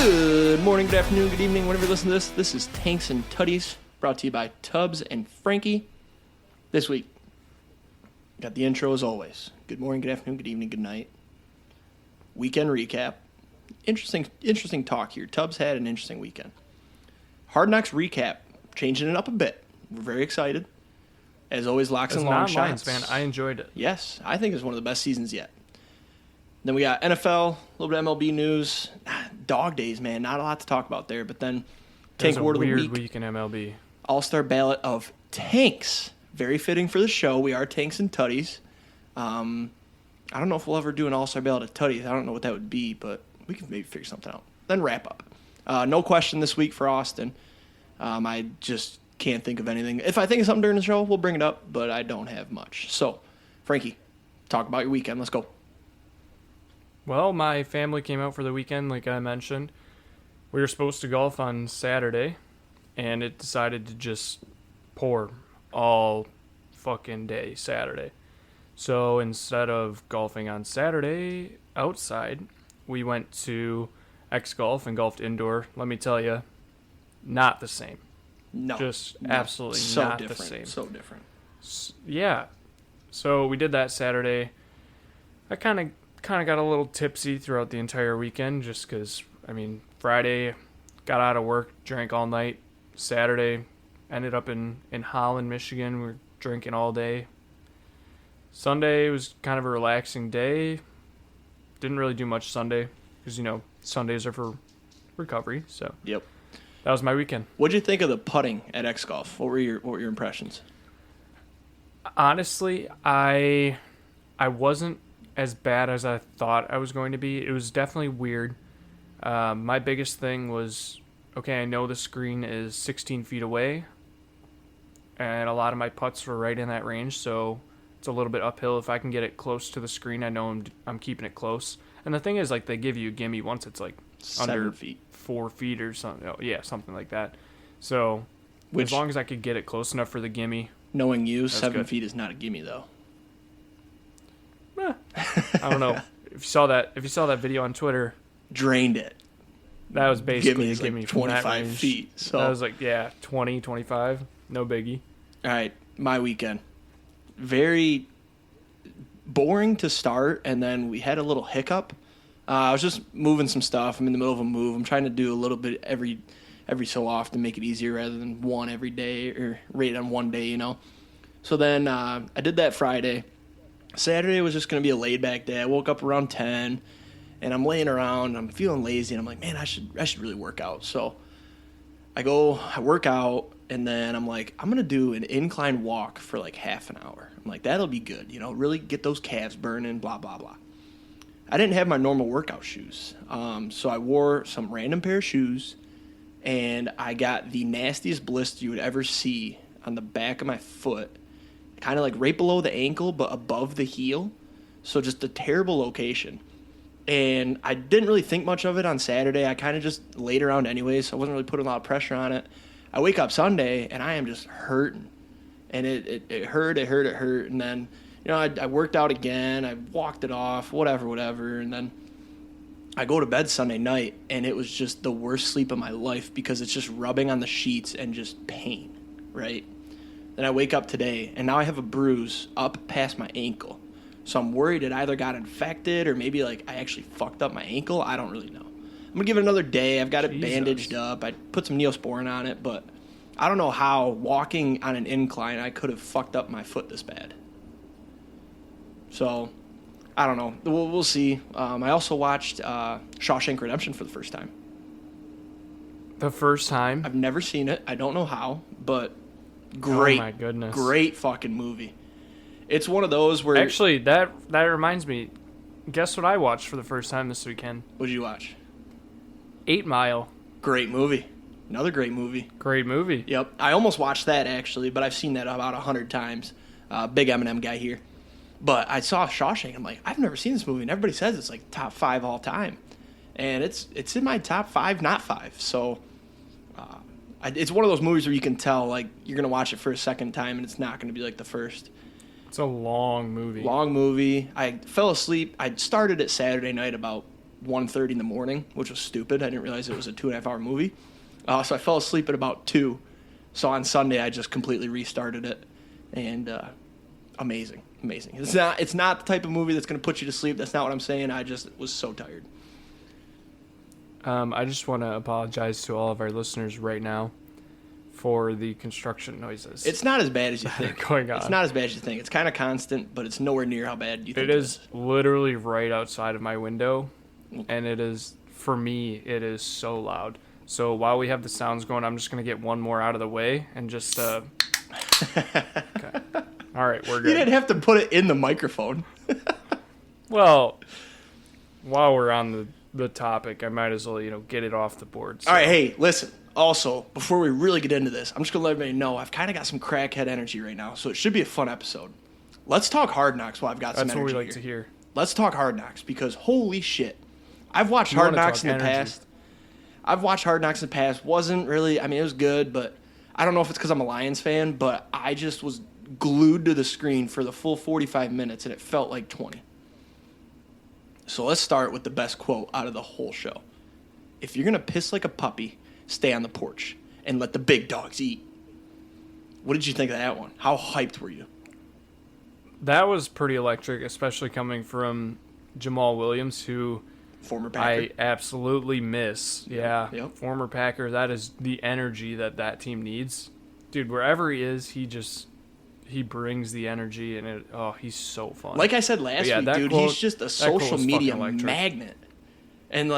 Good morning, good afternoon, good evening, whenever you listen to this. This is Tanks and Tuddies, brought to you by Tubbs and Frankie. This week, got the intro as always. Good morning, good afternoon, good evening, good night. Weekend recap. Interesting talk here. Tubbs had an interesting weekend. Hard Knocks recap, changing it up a bit. We're very excited. As always, locks and long shots. Man, I enjoyed it. Yes, I think it's one of the best seasons yet. Then we got NFL, a little bit of MLB news. Dog days, man. Not a lot to talk about there. But then Tank Word of the Week. Weird week in MLB. All Star Ballot of Tanks. Very fitting for the show. We are Tanks and Tuddies. I don't know if we'll ever do an All Star Ballot of Tuddies. I don't know what that would be, but we can maybe figure something out. Then wrap up. No question this week for Austin. I just can't think of anything. If I think of something during the show, we'll bring it up, but I don't have much. So, Frankie, talk about your weekend. Let's go. Well, my family came out for the weekend, like I mentioned. We were supposed to golf on Saturday, and it decided to just pour all fucking day Saturday. So instead of golfing on Saturday outside, we went to X Golf and golfed indoor. Let me tell you, not the same. No. Absolutely so not different. the same. So different. Yeah. So we did that Saturday. I kind of got a little tipsy throughout the entire weekend just because, Friday got out of work, drank all night. Saturday ended up in Holland, Michigan. We were drinking all day. Sunday was kind of a relaxing day. Didn't really do much Sunday because, Sundays are for recovery. So Yep. that was my weekend. What'd you think of the putting at X Golf? What were your impressions? Honestly, I wasn't as bad as I thought I was going to be. It was definitely weird. My biggest thing was, okay, I know the screen is 16 feet away, and a lot of my putts were right in that range, so it's a little bit uphill. If I can get it close to the screen, I know I'm keeping it close. And the thing is, they give you a gimme once it's under 4 feet or something. Oh, yeah, something like that. So as long as I could get it close enough for the gimme. Knowing you, 7 feet is not a gimme though. I don't know. If you saw that video on Twitter, drained it. That was basically a gimme from 25 feet. So I was 20, 25, no biggie. All right, my weekend. Very boring to start, and then we had a little hiccup. I was just moving some stuff. I'm in the middle of a move. I'm trying to do a little bit every so often, make it easier rather than one every day or rate on one day, So then I did that Friday. Saturday was just going to be a laid-back day. I woke up around 10, and I'm laying around. I'm feeling lazy, and I'm like, man, I should really work out. So I work out, and then I'm like, I'm going to do an incline walk for half an hour. I'm like, that'll be good, really get those calves burning, blah, blah, blah. I didn't have my normal workout shoes, so I wore some random pair of shoes, and I got the nastiest blister you would ever see on the back of my foot. Kind of right below the ankle, but above the heel. So just a terrible location. And I didn't really think much of it on Saturday. I kind of just laid around anyway, so I wasn't really putting a lot of pressure on it. I wake up Sunday, and I am just hurting. And it hurt. And then, I worked out again. I walked it off, whatever. And then I go to bed Sunday night, and it was just the worst sleep of my life because it's just rubbing on the sheets and just pain, right? Then I wake up today, and now I have a bruise up past my ankle. So I'm worried it either got infected or maybe I actually fucked up my ankle. I don't really know. I'm going to give it another day. I've got it bandaged up. I put some Neosporin on it, but I don't know how walking on an incline I could have fucked up my foot this bad. So I don't know. We'll see. I also watched Shawshank Redemption for the first time. The first time? I've never seen it. I don't know how, but great. Oh my goodness. Great fucking movie. It's one of those where... Actually, that reminds me. Guess what I watched for the first time this weekend? What did you watch? 8 Mile. Great movie. Another great movie. Great movie. Yep. I almost watched that, actually, but I've seen that about 100 times. Big Eminem guy here. But I saw Shawshank. I'm like, I've never seen this movie. And everybody says it's top 5 all time. And it's in my top 5, not 5. So it's one of those movies where you can tell, you're going to watch it for a second time, and it's not going to be like the first. It's a long movie. Long movie. I fell asleep. I started it Saturday night about 1:30 in the morning, which was stupid. I didn't realize it was a 2.5-hour movie. So I fell asleep at about 2. So on Sunday, I just completely restarted it. And amazing. It's not the type of movie that's going to put you to sleep. That's not what I'm saying. I just was so tired. I just want to apologize to all of our listeners right now for the construction noises. It's not as bad as you think. Going on. It's not as bad as you think. It's kind of constant, but it's nowhere near how bad you think it is. Literally right outside of my window, and it is, for me, it is so loud. So while we have the sounds going, I'm just going to get one more out of the way and just... Okay. All right, we're good. You didn't have to put it in the microphone. Well, while we're on the topic, I might as well, get it off the board. So. All right, hey, listen. Also, before we really get into this, I'm just going to let everybody know I've kind of got some crackhead energy right now, so it should be a fun episode. Let's talk Hard Knocks while I've got some energy. That's what we like to hear. Let's talk Hard Knocks because holy shit. I've watched Hard Knocks in the past. Wasn't really, I mean, it was good, but I don't know if it's because I'm a Lions fan, but I just was glued to the screen for the full 45 minutes, and it felt like 20. So let's start with the best quote out of the whole show. If you're going to piss like a puppy, stay on the porch and let the big dogs eat. What did you think of that one? How hyped were you? That was pretty electric, especially coming from Jamal Williams, who... Former Packer. I absolutely miss. Yeah. Yep. Former Packer. That is the energy that team needs. Dude, wherever he is, he brings the energy, and he's so fun. Like I said last week, dude, he's just a social media magnet. And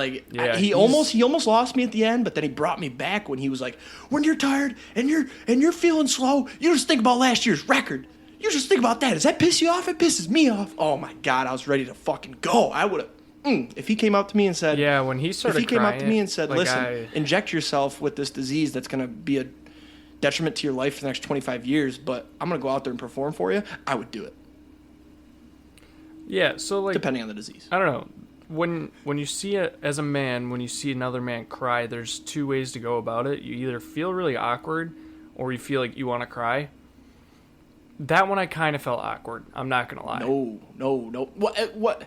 he almost lost me at the end, but then he brought me back when he was like, when you're tired and you're feeling slow, you just think about last year's record. You just think about that. Does that piss you off? It pisses me off. Oh my God, I was ready to fucking go. I would have. If he came up to me and said, yeah, when he started crying, up to me and said, listen, inject yourself with this disease that's going to be a detriment to your life for the next 25 years, but I'm going to go out there and perform for you, I would do it. Yeah, so depending on the disease. I don't know. When you see it as a man, when you see another man cry, there's two ways to go about it. You either feel really awkward or you feel like you want to cry. That one I kind of felt awkward. I'm not going to lie. No. What?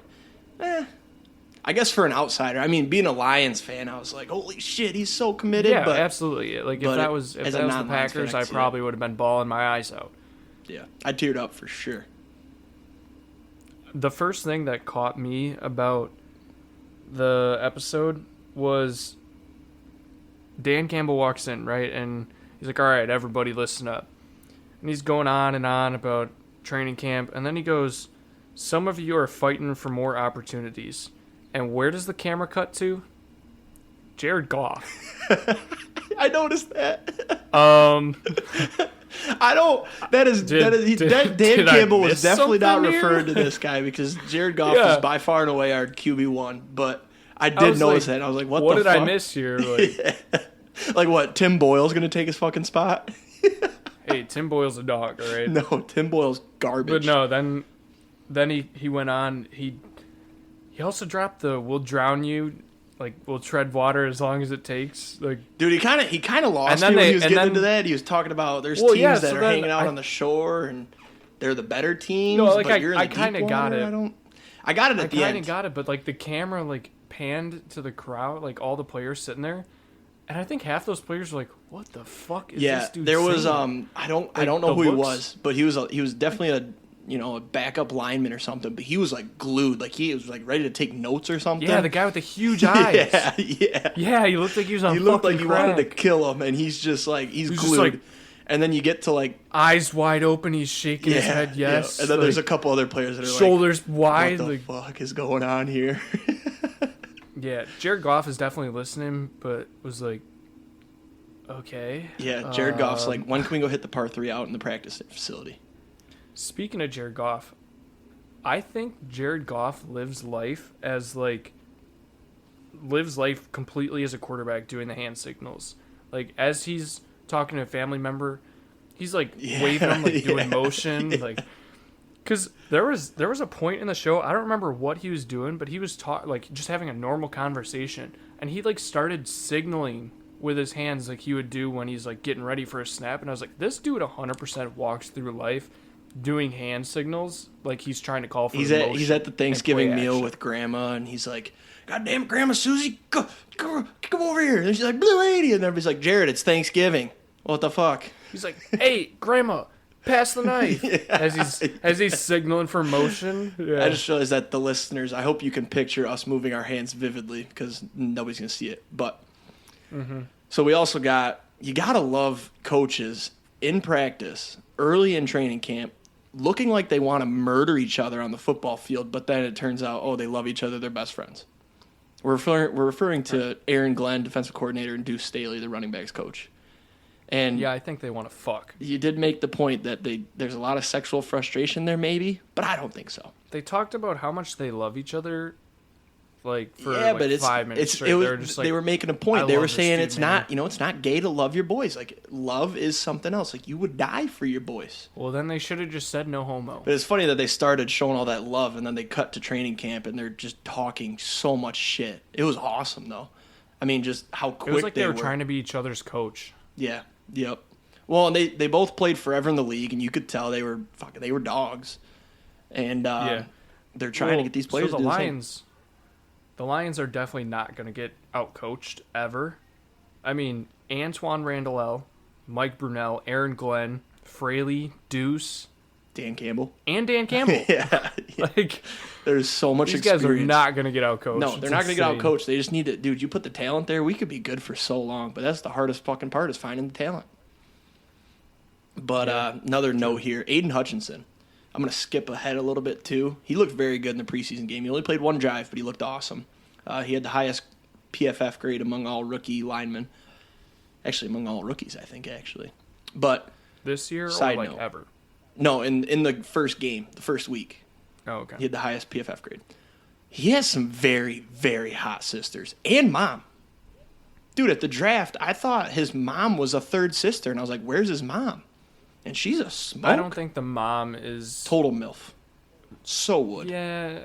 I guess for an outsider, I mean, being a Lions fan, I was like, holy shit, he's so committed. Yeah, but, absolutely. Like, if that was the Packers, fan, I probably would have been bawling my eyes out. Yeah, I teared up for sure. The first thing that caught me about the episode was Dan Campbell walks in, right? And he's like, all right, everybody listen up. And he's going on and on about training camp. And then he goes, some of you are fighting for more opportunities. And where does the camera cut to? Jared Goff. I noticed that. I don't. Dan Campbell was definitely not referring to this guy because Jared Goff is by far and away our QB1. But I did notice that. And I was like, what the fuck? What did I miss here? Like what? Tim Boyle's going to take his fucking spot? Hey, Tim Boyle's a dog, all right? No, Tim Boyle's garbage. But no, then he went on. He also dropped the "We'll drown you." Like, we'll tread water as long as it takes. Like, dude, he kind of lost me when he was getting into that. He was talking about there's teams that are hanging out on the shore and they're the better teams. No, like but you're in I kind of got it. I got it at the end. I kind of got it, but like the camera like panned to the crowd, like all the players sitting there, and I think half those players were like, "What the fuck is this dude?" Yeah, there was I don't know who he was, but he was definitely a backup lineman or something, but he was like glued, like he was like ready to take notes or something. Yeah, the guy with the huge eyes. Yeah, he looked like he was on. He looked like he wanted to kill him, and he's just like he's glued. And then you get to like eyes wide open, he's shaking his head. Yes, and then there's a couple other players that are shoulders wide. What the fuck is going on here? Yeah, Jared Goff is definitely listening, but was like, okay. Yeah, Jared Goff's like, when can we go hit the par 3 out in the practice facility? Speaking of Jared Goff, I think Jared Goff lives life completely as a quarterback doing the hand signals. Like, as he's talking to a family member, he's like waving them, like doing motion. Like, because there was a point in the show, I don't remember what he was doing, but he was like just having a normal conversation, and he like started signaling with his hands like he would do when he's like getting ready for a snap. And I was like, this dude 100% walks through life doing hand signals like he's trying to call for He's at the Thanksgiving meal with Grandma, and he's like, "God damn it, Grandma Susie, come over here." And she's like, "Blue lady," and everybody's like, "Jared, it's Thanksgiving. What the fuck?" He's like, "Hey, Grandma, pass the knife." as he's signaling for motion. Yeah. I just realized that the listeners, I hope you can picture us moving our hands vividly because nobody's gonna see it. But so we also you gotta love coaches in practice early in training camp looking like they want to murder each other on the football field, but then it turns out, oh, they love each other, they're best friends. We're referring to Aaron Glenn, defensive coordinator, and Deuce Staley, the running backs coach. And yeah, I think they want to fuck. You did make the point that there's a lot of sexual frustration there, maybe, but I don't think so. They talked about how much they love each other, like for but 5 minutes straight. They were making a point. They were saying it's not gay to love your boys. Like, love is something else. Like, you would die for your boys. Well, then they should have just said no homo. But it's funny that they started showing all that love, and then they cut to training camp, and they're just talking so much shit. It was awesome, though. I mean, just how quick it was like they were were trying to be each other's coach. Yeah. Yep. Well, and they both played forever in the league, and you could tell they were dogs. And they're trying to get these players so to do the Lions are definitely not going to get outcoached ever. I mean, Antoine Randall, Mike Brunell, Aaron Glenn, Fraley, Deuce, Dan Campbell. yeah. Like, there's so much these experience. Guys are not going to get outcoached. No, they're not going to get outcoached. They just need to, dude, you put the talent there, we could be good for so long, but that's the hardest fucking part is finding the talent. But another note here, Aiden Hutchinson. I'm going to skip ahead a little bit, too. He looked very good in the preseason game. He only played one drive, but he looked awesome. He had the highest PFF grade among all rookie linemen. Actually, among all rookies, I think, actually. But this year side or note, ever? No, in the first game, the first week. Oh, okay. He had the highest PFF grade. He has some very, very hot sisters. And mom. Dude, at the draft, I thought his mom was a third sister, and I was like, where's his mom? And she's a smoke. I don't think the mom is... Total MILF. So would. Yeah,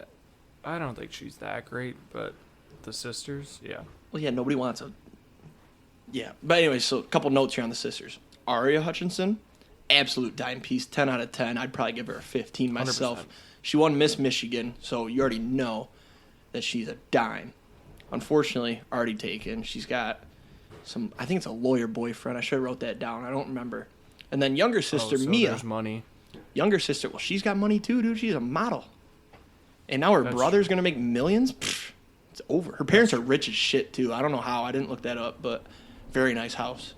I don't think she's that great, but the sisters, yeah. Well, yeah, nobody wants a... Yeah. But anyway, so a couple notes here on the sisters. Aria Hutchinson, absolute dime piece, 10 out of 10. I'd probably give her a 15 myself. 100%. She won Miss Michigan, so you already know that she's a dime. Unfortunately, already taken. She's got some... I think it's a lawyer boyfriend. I should have wrote that down. I don't remember. And then younger sister, Mia. There's money. Younger sister, well, she's got money too, dude. She's a model. And now her brother's going to make millions? Pfft, it's over. Her parents are rich as shit, too. I don't know how. I didn't look that up, but very nice house.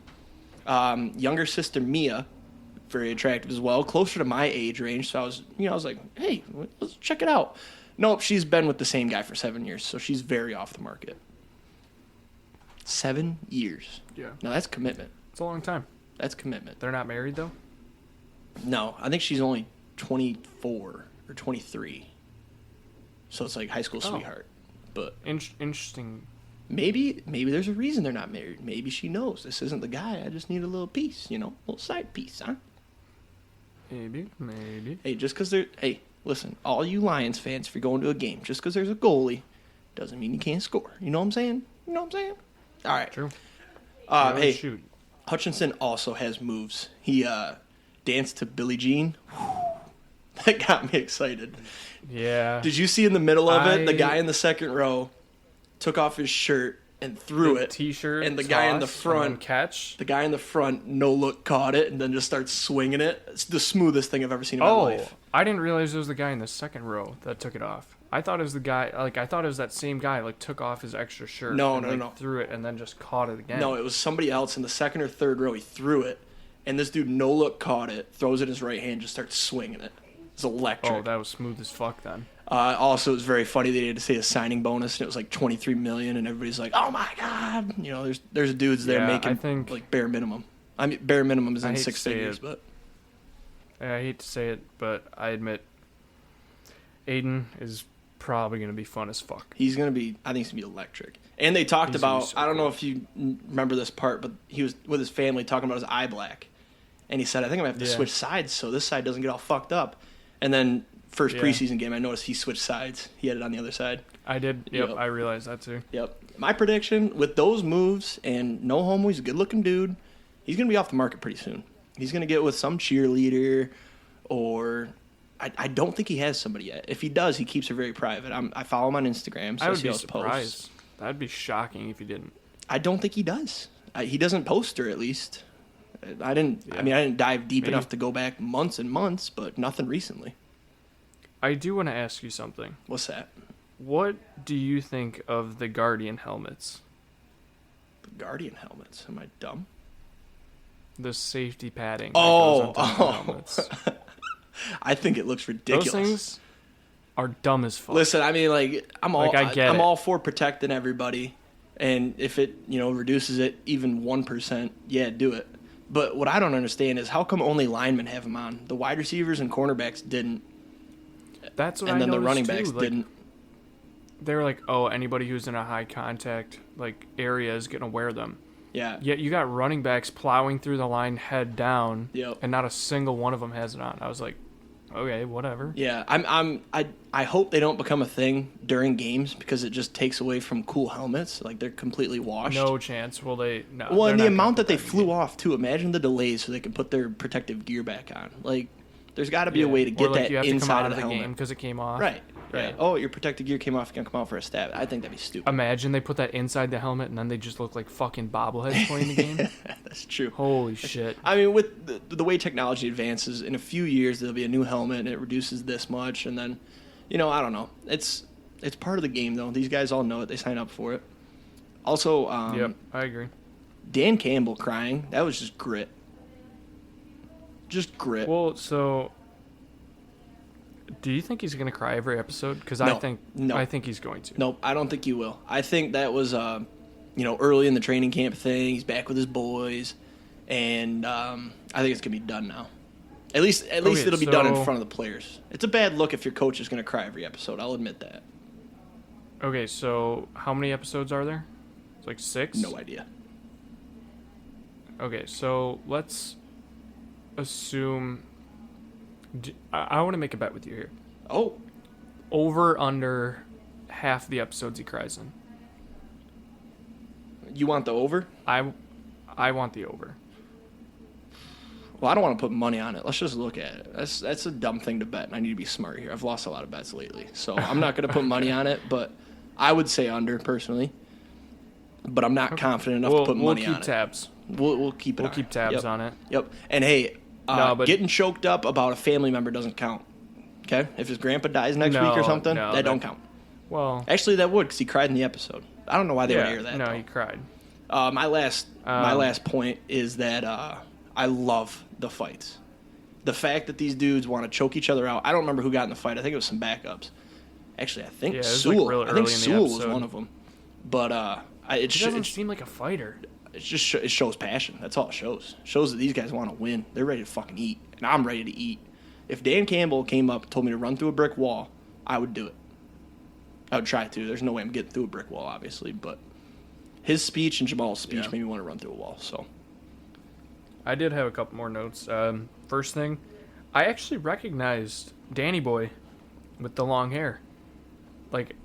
Younger sister, Mia, very attractive as well. Closer to my age range. So I was like, hey, let's check it out. Nope, she's been with the same guy for 7 years, so she's very off the market. 7 years. Yeah. Now, that's commitment. It's a long time. That's commitment. They're not married, though? No, I think she's only 24 or 23. So it's like high school sweetheart. But interesting. Maybe there's a reason they're not married. Maybe she knows this isn't the guy. I just need a little piece, a little side piece, huh? Maybe. Hey, just because hey, listen, all you Lions fans, if you're going to a game, just because there's a goalie doesn't mean you can't score. You know what I'm saying? All right. True. Hey, shoot. Hutchinson also has moves. He danced to Billie Jean. That got me excited. Yeah. Did you see in the middle of it, the guy in the second row took off his shirt and threw it. T-shirt. And the guy in the front catch. The guy in the front no look caught it and then just starts swinging it. It's the smoothest thing I've ever seen in my life. I didn't realize it was the guy in the second row that took it off. I thought it was the guy. I thought it was that same guy. Took off his extra shirt. No. Threw it and then just caught it again. No, it was somebody else in the second or third row. He threw it, and this dude no look caught it, throws it in his right hand, just starts swinging it. It's electric. Oh, that was smooth as fuck then. Also, it was very funny. They had to say a signing bonus, and it was like $23 million, and everybody's like, "Oh my god!" There's dudes there making bare minimum. I mean, bare minimum is in six figures, but yeah, I hate to say it, but I admit, Aiden is probably going to be fun as fuck. He's going to be, I think he's going to be electric. And they talked about, I don't know if you remember this part, but he was with his family talking about his eye black. And he said, I think I'm going to have to switch sides so this side doesn't get all fucked up. And then first preseason game, I noticed he switched sides. He had it on the other side. I did. Yep. I realized that too. Yep. My prediction, with those moves and no homo, he's a good-looking dude. He's going to be off the market pretty soon. He's going to get with some cheerleader or I don't think he has somebody yet. If he does, he keeps it very private. I follow him on Instagram, so I would see be all his surprised. posts. That'd be shocking if he didn't. I don't think he does. He doesn't post her, at least. I didn't. Yeah. I mean, I didn't dive deep Maybe. enough to go back months and months, but nothing recently. I do want to ask you something. What's that? What do you think of the Guardian helmets? The Guardian helmets. Am I dumb? The safety padding. Oh, that goes onto the helmets. I think it looks ridiculous. Those things are dumb as fuck. Listen, I mean, like I'm all Like, I get I'm it. all for protecting everybody, and if it reduces it even 1%, yeah, do it. But what I don't understand is how come only linemen have them on? The wide receivers and cornerbacks didn't, That's what and I then the noticed running too. backs Like, didn't. they were like, oh, anybody who's in a high contact like area is gonna wear them. Yeah. Yet you got running backs plowing through the line head down, Yep. and not a single one of them has it on. I was like, okay, whatever. Yeah, I hope they don't become a thing during games because it just takes away from cool helmets. Like they're completely washed. No chance. Will they? No. Well, they're and the not gonna amount put that they in flew game. off too. Imagine the delays so they can put their protective gear back on. Like, there's got to be Yeah. a way to Or, get like, that you have to come inside out of the helmet. game because it came off. Right. Right. Yeah. Oh, your protective gear came off. You can come out for a stab. I think that'd be stupid. Imagine they put that inside the helmet and then they just look like fucking bobbleheads playing the game. That's true. Holy shit. I mean, with the way technology advances, in a few years there'll be a new helmet and it reduces this much, and then, I don't know. It's part of the game though. These guys all know it. They sign up for it. Also, Yep, I agree. Dan Campbell crying. That was just grit. Just grit. Well, so do you think he's gonna cry every episode? Because No. I think he's going to. Nope, I don't think he will. I think that was, early in the training camp thing. He's back with his boys, and I think it's gonna be done now. At least it'll be done in so- front of the players. It's a bad look if your coach is gonna cry every episode. I'll admit that. Okay, so how many episodes are there? It's like 6? No idea. Okay, so let's assume. I want to make a bet with you here. Oh, Over under half the episodes he cries in. you want the over? I want the over. Well, I don't want to put money on it. Let's just look at it. That's a dumb thing to bet, and I need to be smart here. I've lost a lot of bets lately, so I'm not going to put money on it, but I would say under, personally. But I'm not confident enough to put money we'll on keep it. tabs. We'll keep it We'll on keep it. tabs Yep. on it. Yep. And hey, No, but- getting choked up about a family member doesn't count. Okay? If his grandpa dies next week or something, no, that don't count. Well, Actually, that would, because he cried in the episode. I don't know why they would air that. no, though. he cried. My last point is that I love the fights. The fact that these dudes want to choke each other out. I don't remember who got in the fight. I think it was some backups. Actually, I think Yeah, it was, Sewell. like, really I think early in the Sewell was episode. one of them. But He doesn't seem like a fighter. it shows passion. That's all it shows. It shows that these guys want to win. They're ready to fucking eat, and I'm ready to eat. If Dan Campbell came up and told me to run through a brick wall, I would do it. I would try to. There's no way I'm getting through a brick wall, obviously, but his speech and Jamal's speech made me want to run through a wall. So I did have a couple more notes. First thing, I actually recognized Danny Boy with the long hair. Like,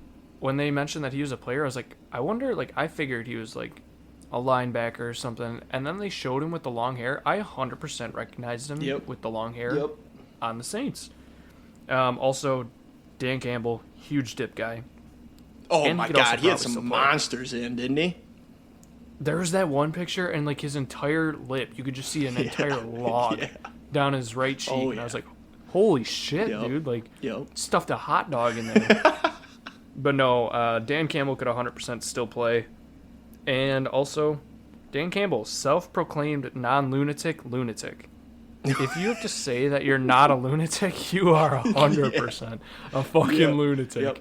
when they mentioned that he was a player, I was like, I wonder, like, I figured he was, like, a linebacker or something. And then they showed him with the long hair. I 100% recognized him with the long hair on the Saints. Also, Dan Campbell, huge dip guy. Oh, And my he could also God. He had probably some still play. monsters in, didn't he? There was that one picture, and, like, his entire lip, you could just see an entire log down his right cheek. Oh, And I yeah. was like, holy shit, Yep. dude. Like, Yep. stuffed a hot dog in there. But no, Dan Campbell could 100% still play. And also, Dan Campbell, self-proclaimed non-lunatic lunatic. If you have to say that you're not a lunatic, you are 100% a fucking lunatic. Yep.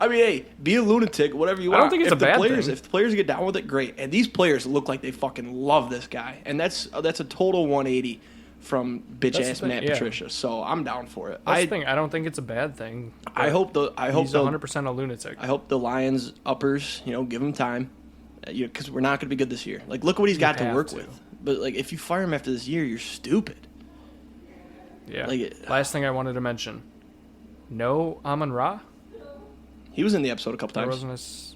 I mean, hey, be a lunatic, whatever you I want. don't think it's if a bad players, thing. If the players get down with it, great. And these players look like they fucking love this guy, and that's a total 180 from bitch That's ass the thing, Matt yeah. Patricia. So I'm down for it. That's the thing. I don't think it's a bad thing. I hope He's 100% a lunatic. I hope the Lions uppers, give him time, because we're not going to be good this year. Like, look what he's got to have work to. with. But like, if you fire him after this year, you're stupid. Yeah. Like, Last thing I wanted to mention. No Amon Ra? He was in the episode a couple There times. wasn't a... s-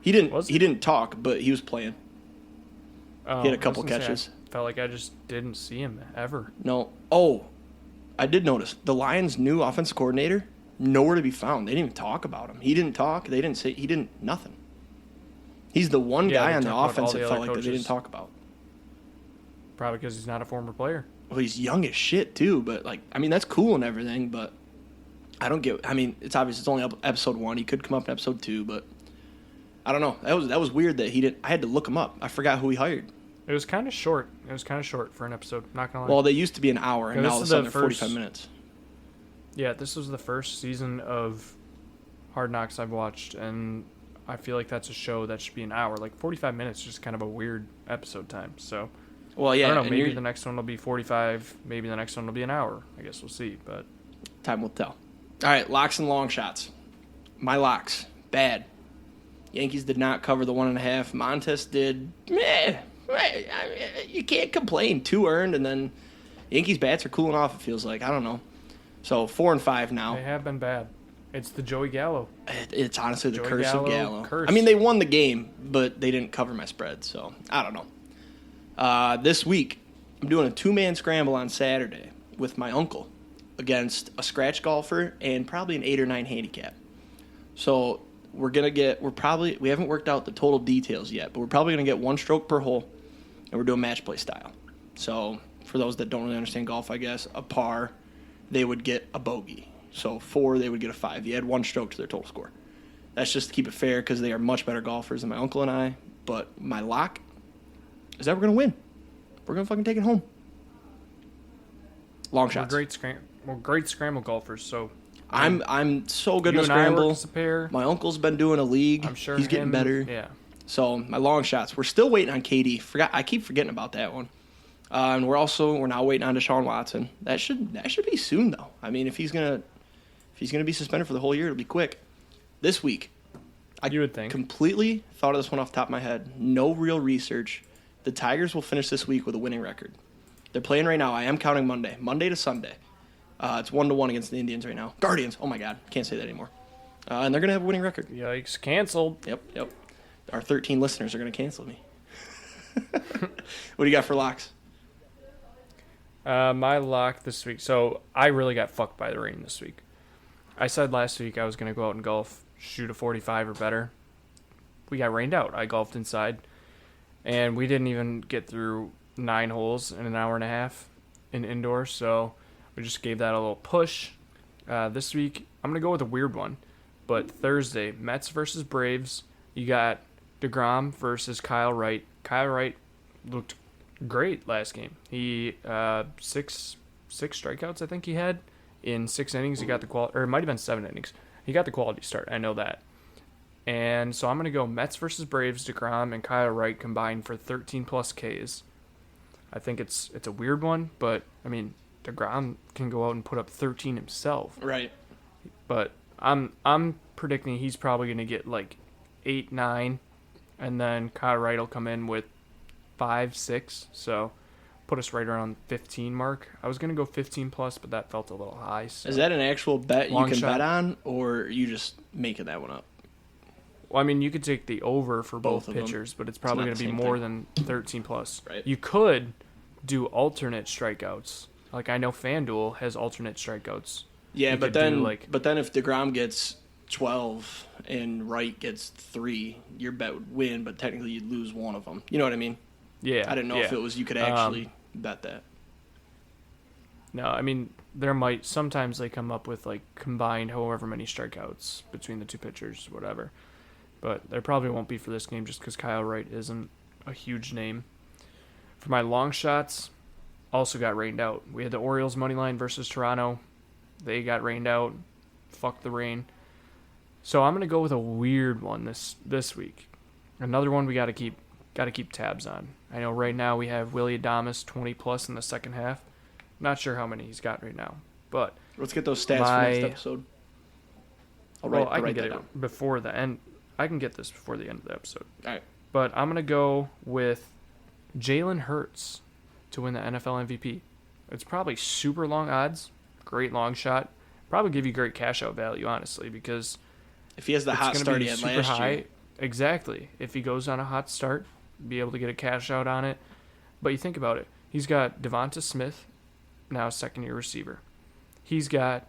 He didn't. Was He didn't talk, but he was playing. Oh, He had a I was couple gonna say, catches. I felt like I just didn't see him ever. No. Oh, I did notice the Lions' new offensive coordinator, nowhere to be found. They didn't even talk about him. He didn't talk. They didn't say, he didn't, nothing. He's the one guy on the offense that felt like they didn't talk about. Probably because he's not a former player. Well, he's young as shit, too, but, like, I mean, that's cool and everything, but I don't get, I mean, it's obvious it's only episode 1. He could come up in episode 2, but I don't know. That was weird that he didn't, I had to look him up. I forgot who he hired. It was kind of short. It was kind of short for an episode, not going to lie. Well, they used to be an hour, and now all of a sudden they're 45 minutes. Yeah, this was the first season of Hard Knocks I've watched, and I feel like that's a show that should be an hour. Like, 45 minutes is just kind of a weird episode time, so... Well, yeah. I don't know, maybe the next one will be 45, maybe the next one will be an hour. I guess we'll see, but... Time will tell. All right, locks and long shots. My locks, bad. Yankees did not cover the 1.5. Montes did, meh. You can't complain. 2 earned, and then Yankees bats are cooling off, it feels like. I don't know. So 4 and 5 now. They have been bad. It's the Joey Gallo. It's honestly the Joey curse Gallo of Gallo. curse. I mean, they won the game, but they didn't cover my spread, so I don't know. This week, I'm doing a 2-man scramble on Saturday with my uncle against a scratch golfer and probably an 8 or 9 handicap. So we haven't worked out the total details yet, but we're probably going to get 1 stroke per hole, and we're doing match play style. So for those that don't really understand golf, I guess, a par, they would get a bogey. So 4, they would get a 5. They add 1 stroke to their total score. That's just to keep it fair because they are much better golfers than my uncle and I. But my lock is that we're going to win. We're going to fucking take it home. Long shots. We're great scramble golfers, so... I'm so good in a scramble. My uncle's been doing a league. I'm sure he's getting better. Yeah. So my long shots. We're still waiting on KD. I keep forgetting about that one. And we're now waiting on Deshaun Watson. That should be soon though. I mean, if he's gonna be suspended for the whole year, it'll be quick. This week, You would think. Completely thought of this one off the top of my head. No real research. The Tigers will finish this week with a winning record. They're playing right now. I am counting Monday to Sunday. It's 1-1 against the Indians right now. Guardians. Oh my God, can't say that anymore. And they're gonna have a winning record. Yikes! Canceled. Yep. Our 13 listeners are gonna cancel me. What do you got for locks? My lock this week. So I really got fucked by the rain this week. I said last week I was gonna go out and golf, shoot a 45 or better. We got rained out. I golfed inside, and we didn't even get through 9 holes in an hour and a half in indoors. So we just gave that a little push. This week, I'm going to go with a weird one. But Thursday, Mets versus Braves. You got DeGrom versus Kyle Wright. Kyle Wright looked great last game. He, 6 strikeouts, I think he had. In 6 innings, he got the quality, or it might have been 7 innings. He got the quality start. I know that. And so I'm going to go Mets versus Braves, DeGrom and Kyle Wright combined for 13-plus Ks. I think it's a weird one, but, I mean, DeGrom can go out and put up 13 himself. Right. But I'm predicting he's probably going to get like 8, 9, and then Kyle Wright will come in with 5, 6. So put us right around 15 mark. I was going to go 15 plus, but that felt a little high. So. Is that an actual bet you can bet on, or are you just making that one up? Well, I mean, you could take the over for both pitchers, but it's probably going to be more than 13 plus. Right. You could do alternate strikeouts. Like, I know FanDuel has alternate strikeouts. Yeah, but then if DeGrom gets 12 and Wright gets 3, your bet would win, but technically you'd lose one of them. You know what I mean? Yeah. I didn't know if it was you could actually bet that. No, I mean, sometimes they come up with, like, combined however many strikeouts between the two pitchers, whatever. But there probably won't be for this game just because Kyle Wright isn't a huge name. For my long shots, also got rained out. We had the Orioles money line versus Toronto. They got rained out. Fuck the rain. So I'm gonna go with a weird one this week. Another one we gotta keep tabs on. I know right now we have Willie Adames 20 plus in the second half. Not sure how many he's got right now, but let's get those stats for next episode. I can get it before the end. I can get this before the end of the episode. All right. But I'm gonna go with Jalen Hurts to win the NFL MVP. It's probably super long odds, great long shot. Probably give you great cash out value, honestly, because if he has the hot start he had last year. Exactly. If he goes on a hot start, be able to get a cash out on it. But you think about it. He's got Devonta Smith, now second-year receiver. he's got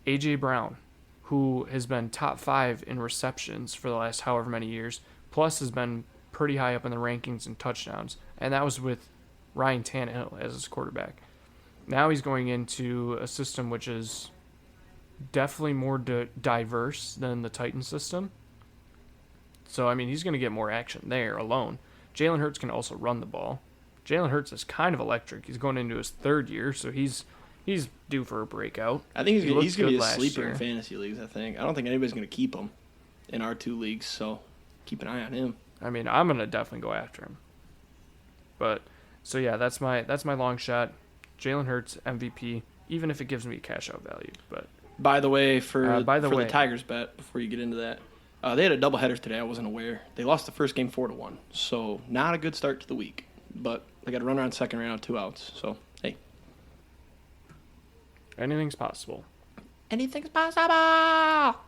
A.J. Brown, who has been top 5 in receptions for the last however many years, plus has been pretty high up in the rankings and touchdowns, and that was with Ryan Tannehill as his quarterback. Now he's going into a system which is definitely more diverse than the Titan system. So, I mean, he's going to get more action there alone. Jalen Hurts can also run the ball. Jalen Hurts is kind of electric. He's going into his 3rd year, so he's due for a breakout. I think he's going to be a sleeper in fantasy leagues, I think. I don't think anybody's going to keep him in our 2 leagues, so keep an eye on him. I mean, I'm going to definitely go after him. But, so yeah, that's my long shot. Jalen Hurts, MVP, even if it gives me a cash-out value. But By the way, for the Tigers bet, before you get into that, they had a doubleheader today. I wasn't aware. They lost the first game 4-1, so not a good start to the week. But they got a runner on second, ran out 2 outs. So, hey. Anything's possible. Anything's possible!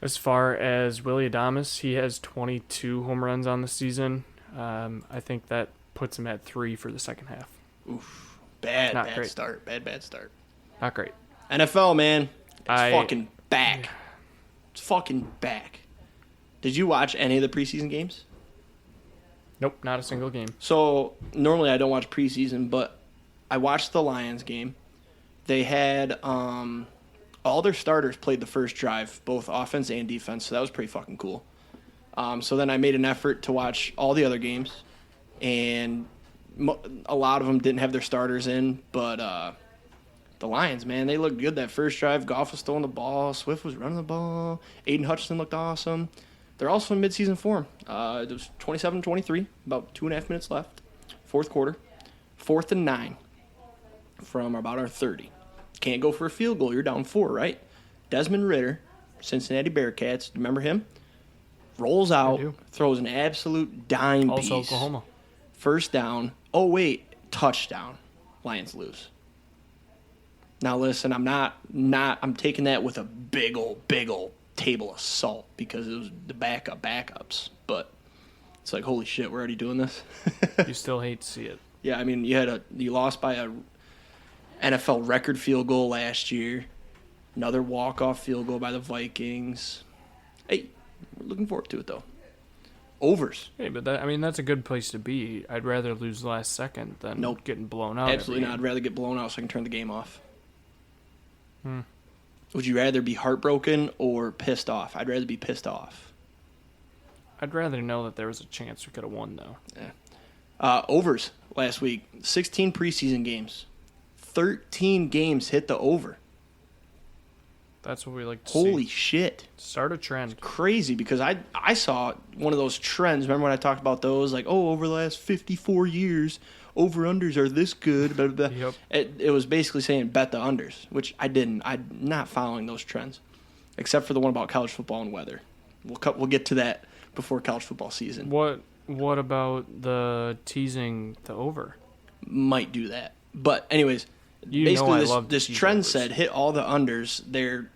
As far as Willie Adames, he has 22 home runs on the season. I think that puts him at 3 for the second half. Oof. Bad great. start. Bad start. Not great. NFL, man. It's fucking back. It's fucking back. Did you watch any of the preseason games? Nope, not a single game. So, normally I don't watch preseason, but I watched the Lions game. They had all their starters played the first drive, both offense and defense, so that was pretty fucking cool. So then I made an effort to watch all the other games, and a lot of them didn't have their starters in, but the Lions, man, they looked good that first drive. Goff was throwing the ball. Swift was running the ball. Aiden Hutchinson looked awesome. They're also in midseason form. It was 27-23, about 2.5 minutes left. Fourth quarter. 4th and 9 from about our 30. Can't go for a field goal. You're down 4, right? Desmond Ridder, Cincinnati Bearcats. Remember him? Rolls out, throws an absolute dime piece. Also Oklahoma. First down. Oh, wait. Touchdown. Lions lose. Now, listen, I'm taking that with a big old table of salt because it was the backups. But it's like, holy shit, we're already doing this. You still hate to see it. Yeah, I mean, you lost by a NFL record field goal last year. Another walk-off field goal by the Vikings. Hey, we're looking forward to it, though. Overs. Hey, but that's a good place to be. I'd rather lose the last second than getting blown out. Absolutely not. I'd rather get blown out so I can turn the game off. Would you rather be heartbroken or pissed off? I'd rather be pissed off. I'd rather know that there was a chance we could have won, though. Yeah. Overs last week. 16 preseason games. 13 games hit the over. That's what we like to see. Holy shit. Start a trend. It's crazy because I saw one of those trends. Remember when I talked about those? Like, over the last 54 years, over-unders are this good. Blah, blah, blah. Yep. It was basically saying bet the unders, which I didn't. I'm not following those trends, except for the one about college football and weather. We'll get to that before college football season. What about the teasing the over? Might do that. But anyways, this trend overs. Said hit all the unders. They're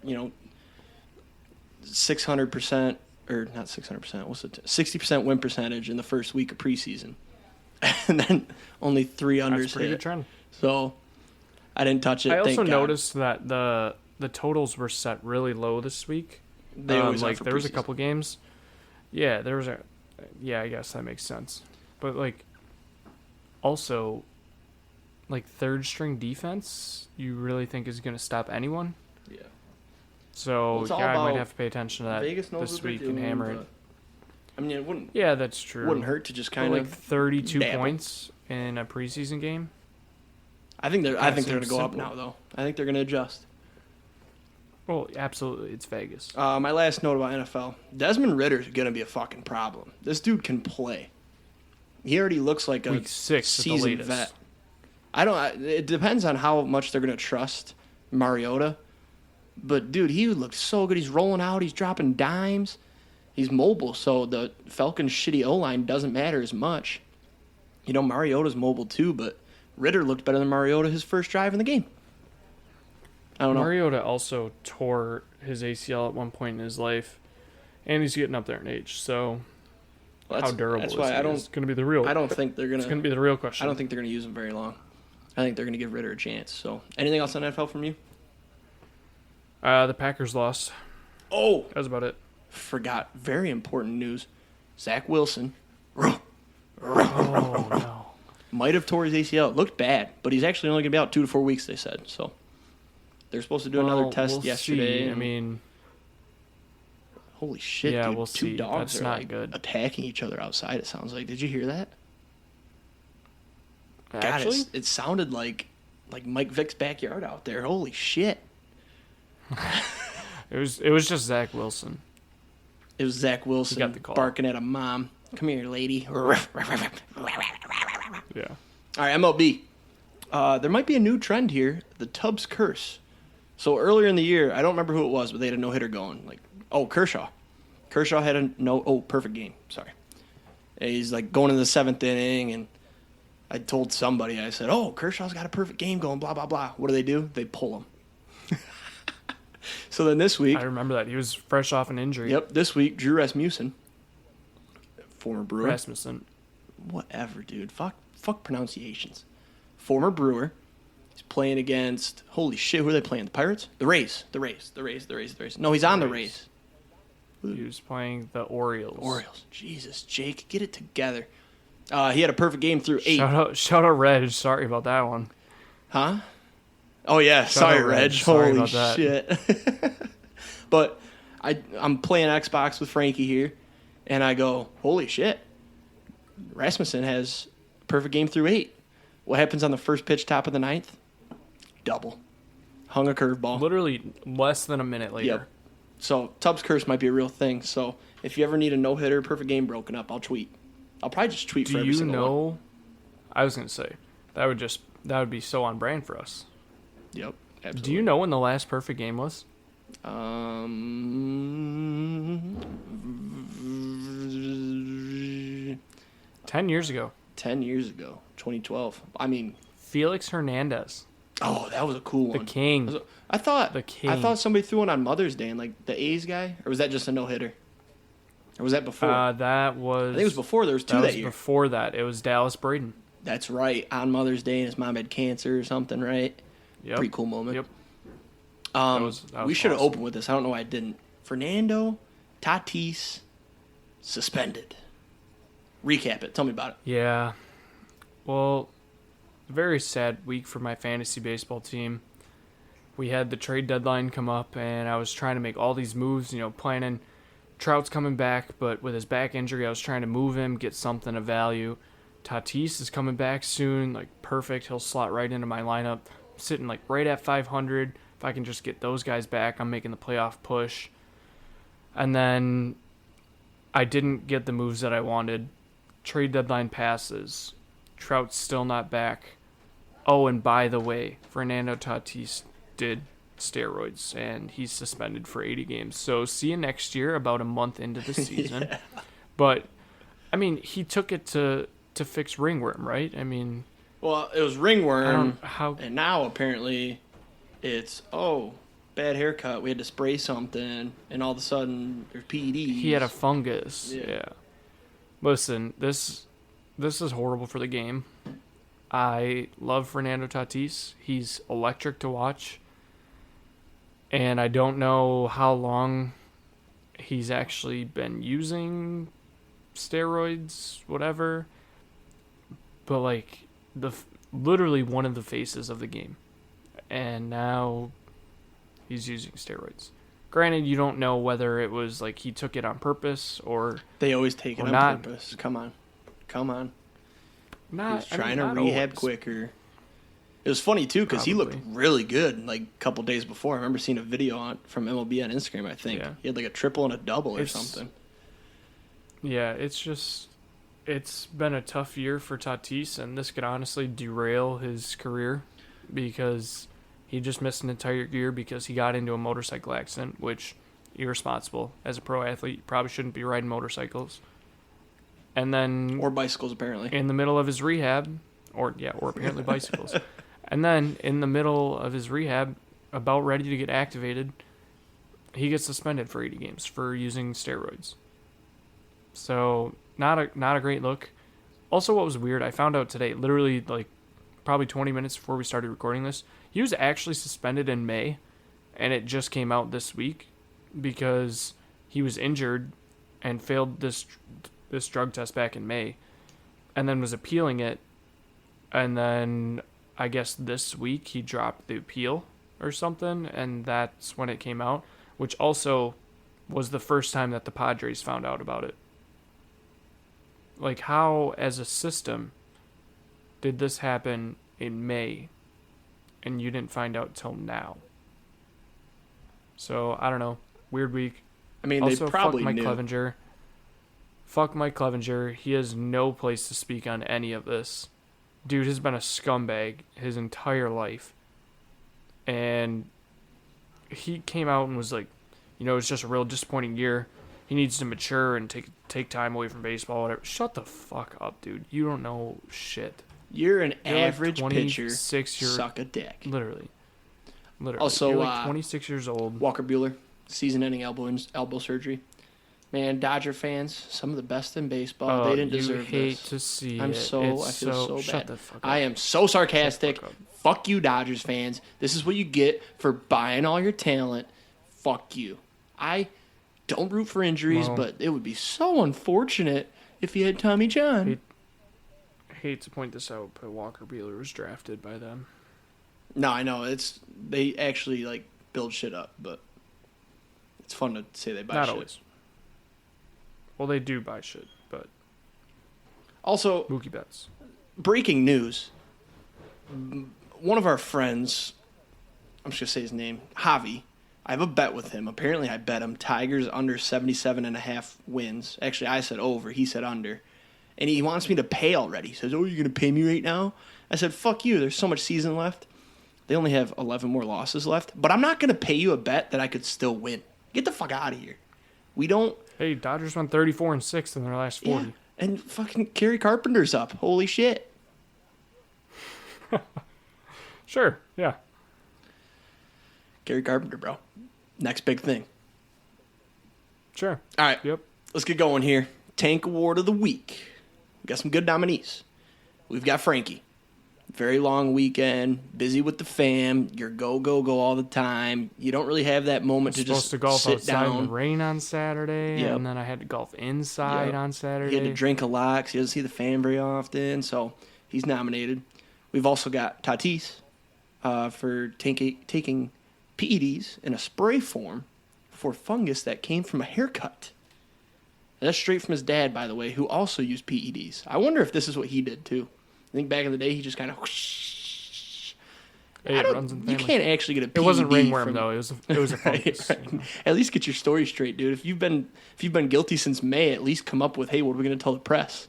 600% or not 600%. What's it? 60% win percentage in the first week of preseason, and then only 3 unders. That's a pretty good trend. So I didn't touch it. I also noticed that the totals were set really low this week. They always like there was a couple games. Yeah, there was I guess that makes sense. But also, third string defense, you really think is going to stop anyone? Yeah. So I might have to pay attention to that Vegas knows this week and hammer it. I mean, it wouldn't. Yeah, that's true. Wouldn't hurt to just kind of 32 points in a preseason game. I think they're going to go up now, though. I think they're going to adjust. Well, absolutely, it's Vegas. My last note about NFL: Desmond Ritter's going to be a fucking problem. This dude can play. He already looks like a Week 6 seasoned vet. It depends on how much they're going to trust Mariota. But, dude, he looked so good. He's rolling out. He's dropping dimes. He's mobile, so the Falcons' shitty O-line doesn't matter as much. Mariota's mobile too, but Ritter looked better than Mariota his first drive in the game. I don't know. Mariota also tore his ACL at one point in his life, and he's getting up there in age, so how durable is he? It's going to be the real I don't think they're going to... It's going to be the real question. I don't think they're going to use him very long. I think they're going to give Ritter a chance. So, anything else on NFL from you? The Packers lost. Oh, That was about it. forgot. Very important news. Zach Wilson Oh, no. might have tore his ACL. It looked bad, but he's actually only going to be out 2 to 4 weeks, they said. So, they're supposed to do another test we'll yesterday. See. I mean, holy shit, yeah, dude. we'll 2 see. dogs That's are not like good. attacking each other outside, it sounds like. Did you hear that? actually, God, it sounded like Mike Vick's backyard out there. Holy shit. it was just Zach Wilson. It was Zach He Wilson got the call. barking at a mom. Come here, lady. All Yeah. right, MLB. There might be a new trend here, the Tubbs curse. So earlier in the year, I don't remember who it was, but they had a no-hitter going. Kershaw. Kershaw had a perfect game. Sorry. He's like going into the 7th inning, and I told somebody, I said, Kershaw's got a perfect game going, blah, blah, blah. What do? They pull him. So then this week, I remember that. He was fresh off an injury. this week, Drew Rasmussen, former Brewer. Rasmussen. Whatever, dude. Fuck pronunciations. Former Brewer. He's playing against, holy shit, who are they playing? The Pirates? The Rays. No, he's on the Rays. He was playing the Orioles. Orioles. Jesus, Jake, get it together. He had a perfect game through 8. Shout out Reg. Sorry about that one. Huh? Oh, yeah. Sorry, out, Reg. Sorry Holy about that. shit. But I'm playing Xbox with Frankie here, and I go, holy shit. Rasmussen has a perfect game through 8. What happens on the first pitch, top of the 9th? Double. Hung a curveball. Literally less than a minute later. Yep. So Tubbs curse might be a real thing. So if you ever need a no-hitter, perfect game broken up, I'll tweet. I'll probably just tweet for Do every you single know? one. I was gonna say that would be so on brand for us. Yep. Absolutely. Do you know when the last perfect game was? 10 years ago. 10 years ago, 2012. I mean, Felix Hernandez, that was a cool the one. king. I thought The king. I thought somebody threw one on Mother's Day, and like the A's guy, or was that just a no-hitter? Or was that before? That was. I think it was before. There was 2 That that was year. before that. It was Dallas Braden. That's right. On Mother's Day, and his mom had cancer or something, right? Yep. Pretty cool moment. Yep. That was we should have awesome. opened with this. I don't know why I didn't. Fernando Tatis suspended. Recap it. Tell me about it. Yeah. Well, very sad week for my fantasy baseball team. We had the trade deadline come up, and I was trying to make all these moves, planning. Trout's coming back, but with his back injury, I was trying to move him, get something of value. Tatis is coming back soon, perfect. He'll slot right into my lineup. I'm sitting right at 500. If I can just get those guys back, I'm making the playoff push. And then I didn't get the moves that I wanted. Trade deadline passes. Trout's still not back. Oh, and by the way, Fernando Tatis did steroids, and he's suspended for 80 games. So see you next year, about a month into the season. Yeah. But, I mean, he took it to fix ringworm, right? I mean, Well, it was I ringworm, don't how. and now apparently it's bad haircut. We had to spray something, and all of a sudden there's PEDs. He had a fungus. Yeah. Yeah. Listen, this is horrible for the game. I love Fernando Tatis. He's electric to watch. And I don't know how long he's actually been using steroids, whatever. But literally one of the faces of the game. And now he's using steroids. Granted, you don't know whether it was he took it on purpose or They always take it Or on not. purpose. Come on. not. He's trying to rehab always. quicker. It was funny too because he looked Probably. really good a couple days before. I remember seeing a video from MLB on Instagram. I think Yeah. he had a triple and a double or It's- something. Yeah, it's been a tough year for Tatis, and this could honestly derail his career because he just missed an entire year because he got into a motorcycle accident, which irresponsible. As a pro athlete, you probably shouldn't be riding motorcycles. And then Or bicycles apparently. in the middle of his rehab, or apparently bicycles. And then in the middle of his rehab, about ready to get activated, he gets suspended for 80 games for using steroids. So not a great look. Also, what was weird, I found out today, literally probably 20 minutes before we started recording this. He was actually suspended in May, and it just came out this week because he was injured and failed this drug test back in May, and then was appealing it, and then I guess this week he dropped the appeal or something, and that's when it came out, which also was the first time that the Padres found out about it. Like, how, as a system, did this happen in May and you didn't find out till now? So, I don't know. Weird week. I mean, also, they probably fuck Mike knew. Clevenger. Fuck Mike Clevenger. He has no place to speak on any of this. Dude has been a scumbag his entire life. And he came out and was like, it's just a real disappointing year. He needs to mature and take time away from baseball, whatever. Shut the fuck up, dude. You don't know shit. You're an You're average like pitcher. 26 Suck a dick. Literally. Also, you're like 26 years old. Walker Buehler, season-ending elbow surgery. Man, Dodger fans, some of the best in baseball. They didn't deserve this. You hate to see I it. feel so bad. Shut the fuck up. I am so sarcastic. Shut the fuck up. Fuck you, Dodgers fans. This is what you get for buying all your talent. Fuck you. I don't root for injuries, Well, but it would be so unfortunate if you had Tommy John. Hate to point this out, but Walker Buehler was drafted by them. No, I know. They actually build shit up, but it's fun to say they buy Not shit. always. Well, they do buy shit, but Also, Mookie Betts. breaking news. One of our friends, I'm just going to say his name, Javi. I have a bet with him. Apparently, I bet him Tigers under 77.5 wins. Actually, I said over. He said under. And he wants me to pay already. He says, you're going to pay me right now? I said, fuck you. There's so much season left. They only have 11 more losses left. But I'm not going to pay you a bet that I could still win. Get the fuck out of here. We don't... Hey, Dodgers won 34-6 in their last 40. Yeah, and fucking Kerry Carpenter's up. Holy shit. Sure, yeah. Kerry Carpenter, bro. Next big thing. Sure. All right. Yep. Let's get going here. Tank Award of the Week. We got some good nominees. We've got Frankie. Very long weekend, busy with the fam. You're go all the time. You don't really have that moment to just Supposed to golf sit outside in down. the rain on Saturday, Yep. and then I had to golf inside Yep. on Saturday. He had to drink a lot 'cause he doesn't see the fam very often, so he's nominated. We've also got Tatis for taking PEDs in a spray form for fungus that came from a haircut. That's straight from his dad, by the way, who also used PEDs. I wonder if this is what he did, too. I think back in the day, he just kind of... Hey, it runs in the You family. can't actually get a PED It wasn't ringworm from... though. It was a fungus. Right. At least get your story straight, dude. If you've been guilty since May, at least come up with, hey, what are we going to tell the press?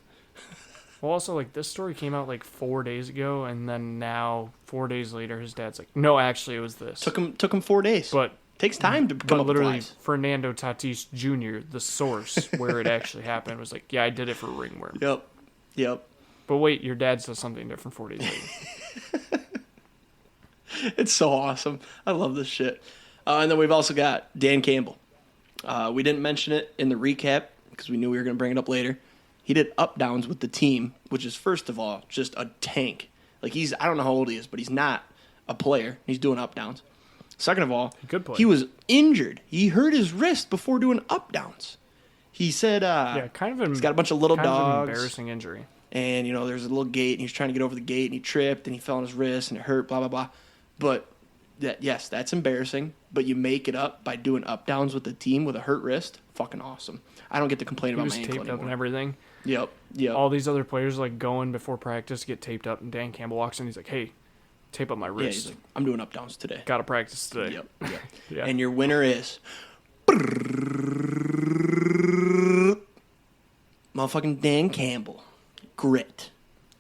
Well, also, this story came out 4 days ago, and then now 4 days later, his dad's like, "No, actually, it was this." Took him 4 days. But Takes time to come but up with literally, lies. Fernando Tatis Jr., the source where it actually happened, was like, "Yeah, I did it for ringworm." Yep. But wait, your dad says something different 4 days later. It's so awesome. I love this shit. And then we've also got Dan Campbell. We didn't mention it in the recap because we knew we were going to bring it up later. He did up downs with the team, which is, first of all, just a tank. I don't know how old he is, but he's not a player. He's doing up downs. Second of all, Good play. he was injured. He hurt his wrist before doing up downs. He said he's got a bunch of little kind of an dogs. embarrassing injury. And, there's a little gate, and he was trying to get over the gate, and he tripped, and he fell on his wrist, and it hurt, blah, blah, blah. But, yes, that's embarrassing, but you make it up by doing up-downs with the team with a hurt wrist. Fucking awesome. I don't get to complain He about was my ankle taped up anymore. and everything. Yep. All these other players going before practice get taped up, and Dan Campbell walks in. He's like, "Hey, tape up my Yeah, wrist. he's like, I'm doing up-downs today. Got to practice today." Yep. Yeah. And your winner is... motherfucking Dan Campbell. Grit.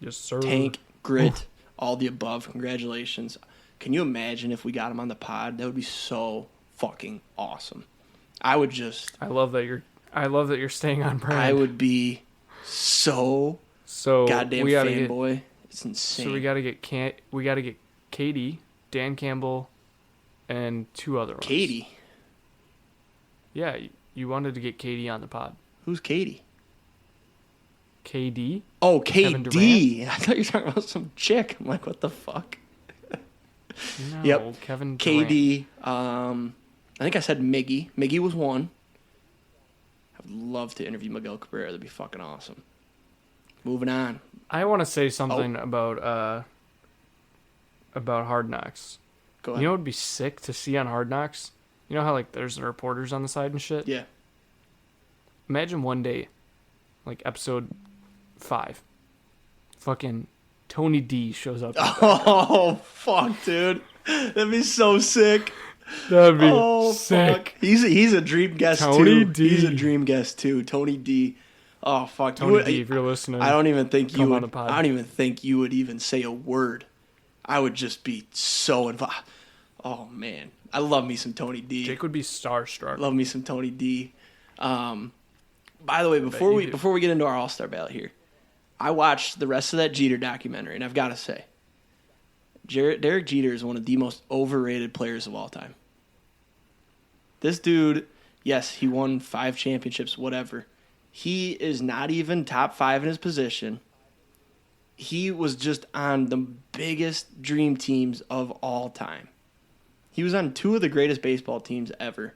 Yes, sir. Tank, grit, all the above. Congratulations. Can you imagine if we got him on the pod? That would be so fucking awesome. I would just... I love that you're staying on brand. I would be so goddamn we gotta fanboy. It's insane. So we got to get Katie, Dan Campbell, and two other ones. Katie? Yeah, you wanted to get Katie on the pod. Who's Katie? KD. Oh, Kevin KD. I thought you were talking about some chick. I'm like, what the fuck? No, Yep. Kevin Durant. KD. I think I said Miggy. Miggy was one. I would love to interview Miguel Cabrera. That'd be fucking awesome. Moving on. I want to say something about Hard Knocks. Go ahead. You know what would be sick to see on Hard Knocks? You know how like there's the reporters on the side and shit? Yeah. Imagine one day, like episode 5, fucking Tony D shows up. Oh, fuck, dude. That'd be so sick. That'd be sick. Fuck. He's a dream guest, Tony too. D. He's a dream guest, too. Tony D. Oh, fuck. Tony D, if you're listening. I don't even think come on the pod. I don't even think you would even say a word. I would just be so involved. Oh, man. I love me some Tony D. Jake would be starstruck. Love me some Tony D. By the way, before we get into our All Star Ballot here, I watched the rest of that Jeter documentary, and I've got to say, Derek Jeter is one of the most overrated players of all time. This dude, yes, he won 5 championships, whatever. He is not even top 5 in his position. He was just on the biggest dream teams of all time. He was on 2 of the greatest baseball teams ever.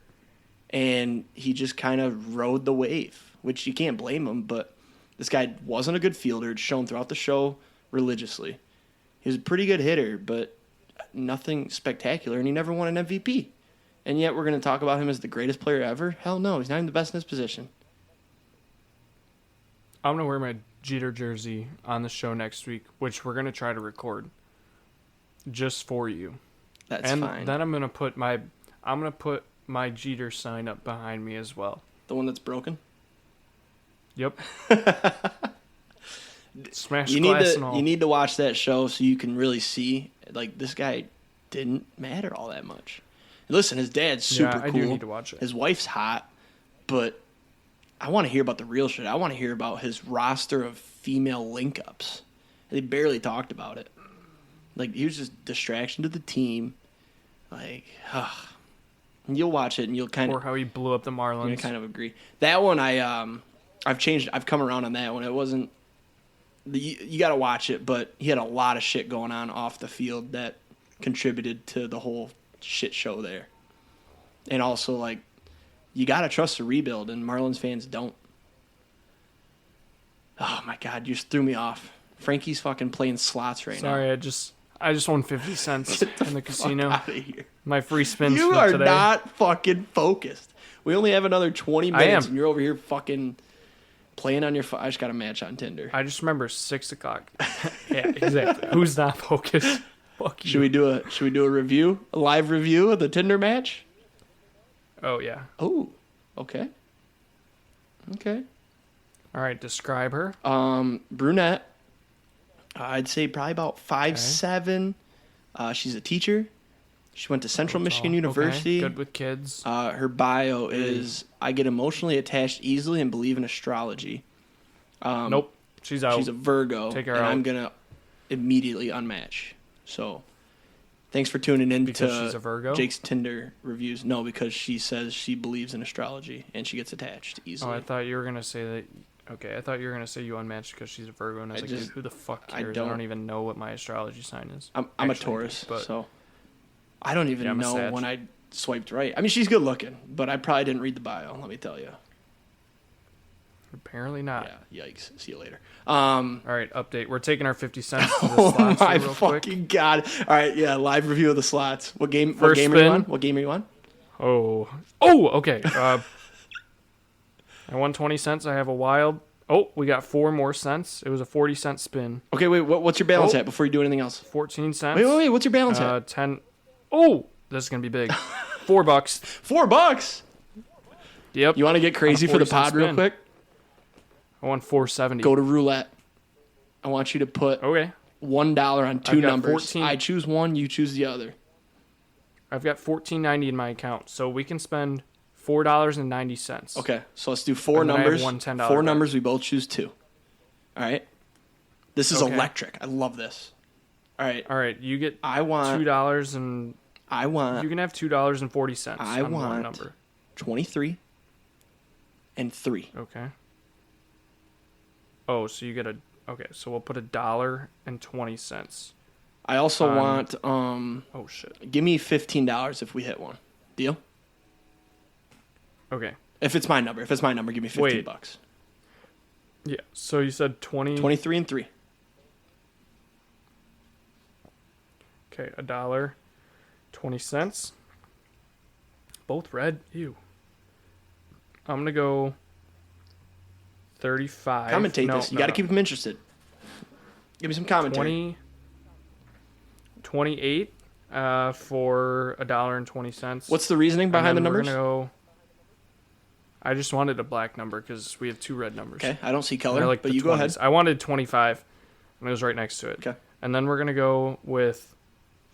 And he just kind of rode the wave, which you can't blame him, but this guy wasn't a good fielder. It's shown throughout the show religiously. He was a pretty good hitter, but nothing spectacular, and he never won an MVP. And yet we're going to talk about him as the greatest player ever? Hell no, he's not even the best in his position. I'm going to wear my Jeter jersey on the show next week, which we're going to try to record just for you. That's and fine. And then I'm going to put my Jeter sign up behind me as well. The one that's broken? Yep. Smash you glass need and all. You need to watch that show so you can really see, like, this guy didn't matter all that much. Listen, his dad's super cool. I do need to watch it. His wife's hot, but I want to hear about the real shit. I want to hear about his roster of female link-ups. They barely talked about it. Like, he was just distraction to the team. Like, you'll watch it and you'll kind of... Or how he blew up the Marlins. You're gonna kind of agree. That one, I've come around on that one. It wasn't... You got to watch it, but he had a lot of shit going on off the field that contributed to the whole shit show there. And also, like, you got to trust the rebuild, and Marlins fans don't. Oh, my God, you just threw me off. Frankie's fucking playing slots right now. Sorry, I just won 50 cents in the casino. Out of here. My free spins You for are today. not fucking focused. We only have another 20 minutes, and you're over here fucking playing on your phone. I just got a match on Tinder. I just remember 6 o'clock. Yeah, exactly. Who's not focused? Fuck you. Should we do a review? A live review of the Tinder match? Oh, yeah. Oh, okay. Okay. All right, describe her. Brunette. I'd say probably about 5'7". She's a teacher. She went to Central Michigan University. Okay. Good with kids. Her bio is, I get emotionally attached easily and believe in astrology. Nope. She's out. She's a Virgo. Take her and out. I'm going to immediately unmatch. So, thanks for tuning in Because to she's a Virgo? Jake's Tinder reviews. No, because she says she believes in astrology and she gets attached easily. Oh, I thought you were going to say that. Okay, I thought you were going to say you unmatched because she's a Virgo. And I was like, who the fuck cares? I don't even know what my astrology sign is. I'm a Taurus, so I don't even know when I swiped right. I mean, she's good looking, but I probably didn't read the bio, let me tell you. Apparently not. Yeah, yikes. See you later. All right, update. We're taking our 50 cents to the Oh slots my real quick. fucking God. All right, yeah, live review of the slots. What game First are you spin. on? What game are you on? Oh, okay. I won 20 cents. I have a wild. Oh, we got 4 more cents. It was a 40-cent spin. Okay, wait, what's your balance at before you do anything else? 14 cents. Wait, what's your balance at? 10. Oh, this is going to be big. $4. $4? Yep. You want to get crazy for the pod real quick? I won $4.70. Go to roulette. I want you to put $1 on 2 numbers. 14. I choose one, you choose the other. I've got $14.90 in my account, so we can spend $4.90. Okay, so let's do 4 numbers. I have one $10 4 bet. numbers, we both choose 2. All right? This is electric. I love this. All right, you get $2 and you can have $2.40 I on want one number. 23 and 3. Okay. Oh, so you get a... Okay, so we'll put $1.20. I also want Oh, shit. give me $15 if we hit one. Deal? Okay. If it's my number, give me 15 Wait. bucks. Yeah, so you said 20... 23 and 3. Okay, $1.20. Both red? Ew. I'm going to go 35. Commentate this. You got to keep them interested. Give me some commentary. 28 for $1.20. What's the reasoning behind the numbers? I just wanted a black number because we have 2 red numbers. Okay, I don't see color, Like but you 20s. go ahead. I wanted 25, and it was right next to it. Okay. And then we're going to go with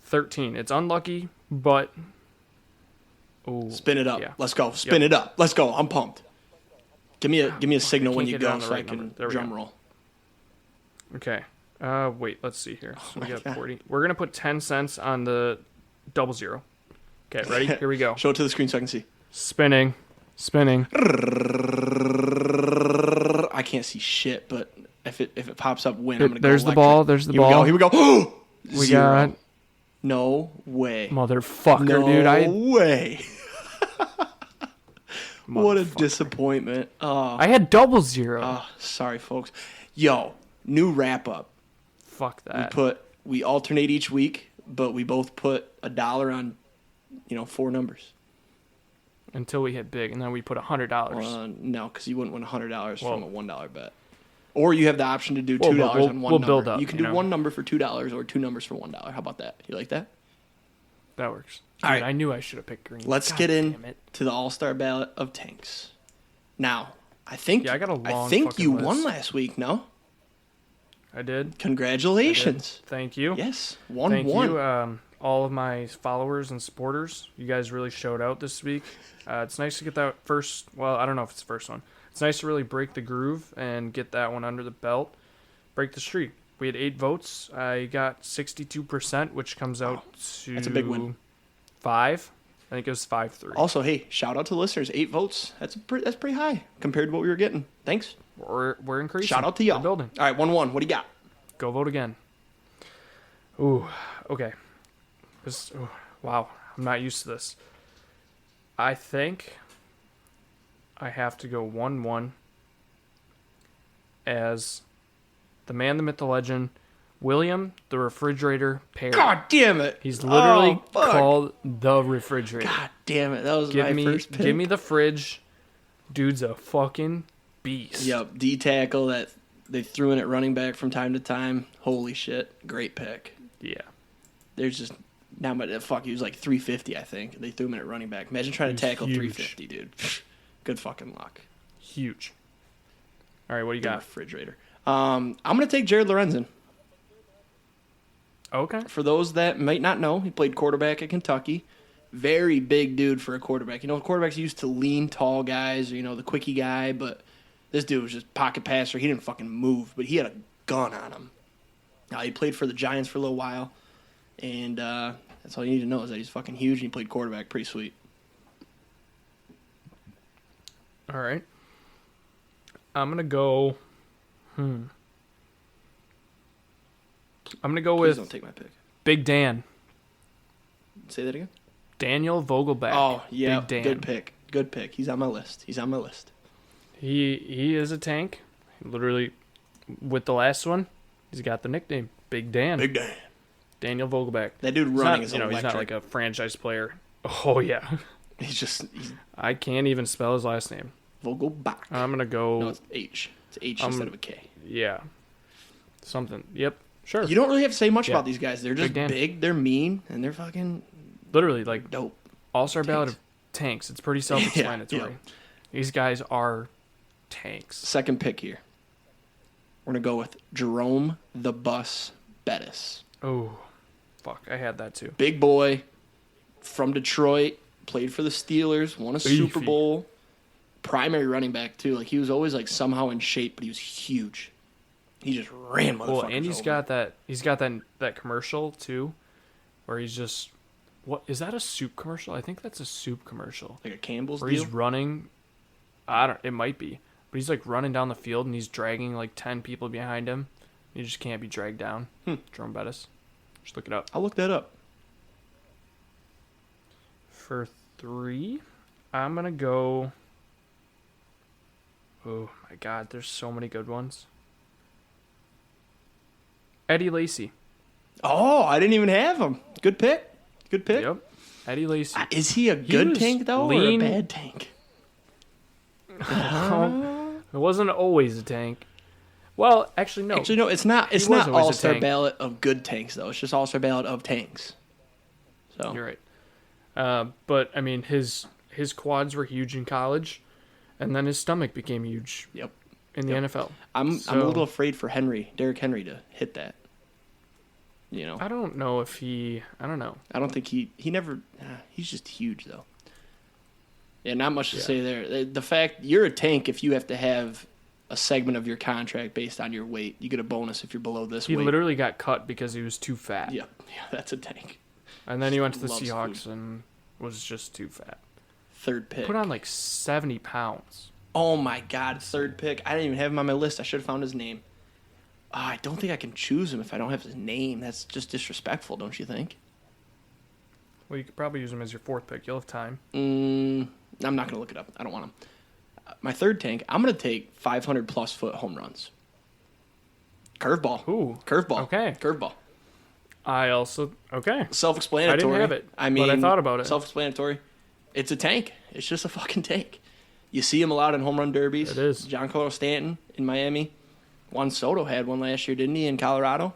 13. It's unlucky, but... Ooh, Spin it up. yeah. Let's go. Spin it up. Let's go. I'm pumped. Give me a signal when you get it go on the so I right can number. There we drum go. roll. Okay. Wait, let's see here. So we my got God. 40. We're going to put 10 cents on the 00. Okay, ready? Here we go. Show it to the screen so I can see. Spinning. I can't see shit, but if it pops up win, I'm gonna go There's the electric. ball. There's the Here ball. Here we go. We Zero. got... No way. Motherfucker, No dude. way. What a Motherfucker. disappointment. I had 00. Sorry, folks. Yo, new wrap up. Fuck that. We alternate each week, but we both put $1 on, 4 numbers. Until we hit big, and then we put $100. No, because you wouldn't win $100 from a Well- $1 bet. Or you have the option to do $2 Well, but on one we'll number. build up, You can you do know. one number for $2 or 2 numbers for $1. How about that? You like that? That works. All Dude, right. I knew I should have picked green. Let's God get damn in it. to the All Star Ballot of Tanks. Now, I think Yeah, I got a long you fucking won list. last week. No, I did. congratulations. Thank you. Yes, Thank 1-1. you, all of my followers and supporters. You guys really showed out this week. It's nice to get that first. Well, I don't know if it's the first one. It's nice to really break the groove and get that one under the belt. Break the streak. We had 8 votes. I got 62%, which comes out to that's a big win. 5. I think it was 5-3. Also, hey, shout out to the listeners. 8 votes. That's pretty high compared to what we were getting. Thanks. We're increasing. Shout out to y'all. We're building. All right, 1-1. What do you got? Go vote again. Ooh, okay. Wow, I'm not used to this. I think I have to go 1-1 as the man, the myth, the legend, William the Refrigerator Perry. God damn it. He's literally fuck. called the Refrigerator. God damn it. That was my first pick. Give me the fridge. Dude's a fucking beast. Yep, D tackle that they threw in at running back from time to time. Holy shit. Great pick. Yeah. There's just now, but fuck, he was like 350, I think. They threw him in at running back. Imagine trying to He was tackle huge. 350, dude. Good fucking luck. Huge. All right, what do you The got? refrigerator. I'm gonna take Jared Lorenzen. Okay. For those that might not know, he played quarterback at Kentucky. Very big dude for a quarterback. Quarterbacks used to lean, tall guys, or, the quickie guy, but this dude was just pocket passer. He didn't fucking move, but he had a gun on him. Now, he played for the Giants for a little while, and that's all you need to know is that he's fucking huge, and he played quarterback pretty sweet. All right. I'm going to go... I'm going to go Please with don't take my pick. Big Dan. Say that again? Daniel Vogelback. Oh, yeah, Big Dan. good pick. Good pick. He's on my list. He is a tank. Literally, with the last one, he's got the nickname Big Dan. Big Dan. Daniel Vogelback. That dude He's running not, is he's electric. not like a franchise player. Oh, yeah. He's I can't even spell his last name. Vogelbach. I'm going to go... No, it's H. It's H instead of a K. Yeah. Something. Yep. Sure. You don't really have to say much Yeah. about these guys. They're just Big Dan. big, they're mean, and they're fucking Literally, like, dope. All Star Ballot of tanks. It's pretty self-explanatory. yeah. These guys are tanks. Second pick here. We're going to go with Jerome the Bus Bettis. Oh, fuck. I had that too. Big boy from Detroit, played for the Steelers, won a Super Beefy. Bowl. Primary running back, too. Like, he was always, like, somehow in shape, but he was huge. He just ran motherfuckers Well, and he's over. got that commercial too, where he's just is that a soup commercial? I think that's a soup commercial. Like a Campbell's Where deal? he's running. It might be. but he's like running down the field and he's dragging like 10 people behind him. He just can't be dragged down. Jerome Bettis. Just look it up. I'll look that up. For 3, I'm going to go... Oh, my God. There's so many good ones. Eddie Lacy. Oh, I didn't even have him. Good pick. Good pick. Yep. Eddie Lacy. Is he a good tank, though, lean. or a bad tank? It wasn't always a tank. Well, actually, no. Actually, no, it's not. It's He was not always a All Star tank. Ballot of good tanks, though. It's just All Star Ballot of tanks. So You're right. But, I mean, his quads were huge in college, and then his stomach became huge Yep. in the NFL. I'm a little afraid for Derrick Henry, to hit that. You know, I don't know if I don't know. I don't think he never. He's just huge, though. Yeah, not much to say there. The fact you're a tank, if you have to have a segment of your contract based on your weight, you get a bonus if you're below this He weight. literally got cut because he was too fat. Yeah, that's a tank. And then he went to the Loves Seahawks food. and was just too fat. Third pick. Put on like 70 pounds. Oh my God, third pick. I didn't even have him on my list. I should have found his name. I don't think I can choose him if I don't have his name. That's just disrespectful, don't you think? Well, you could probably use him as your 4th pick. You'll have time. I'm not going to look it up. I don't want him. My third tank, I'm going to take 500-plus foot home runs. Curveball. Ooh. Curveball. Okay. Curveball. I also... Okay. Self-explanatory. I didn't have it, I mean, but I thought about it. Self-explanatory. It's a tank. It's just a fucking tank. You see him a lot in home run derbies. It is. Giancarlo Stanton in Miami. Juan Soto had one last year, didn't he, in Colorado?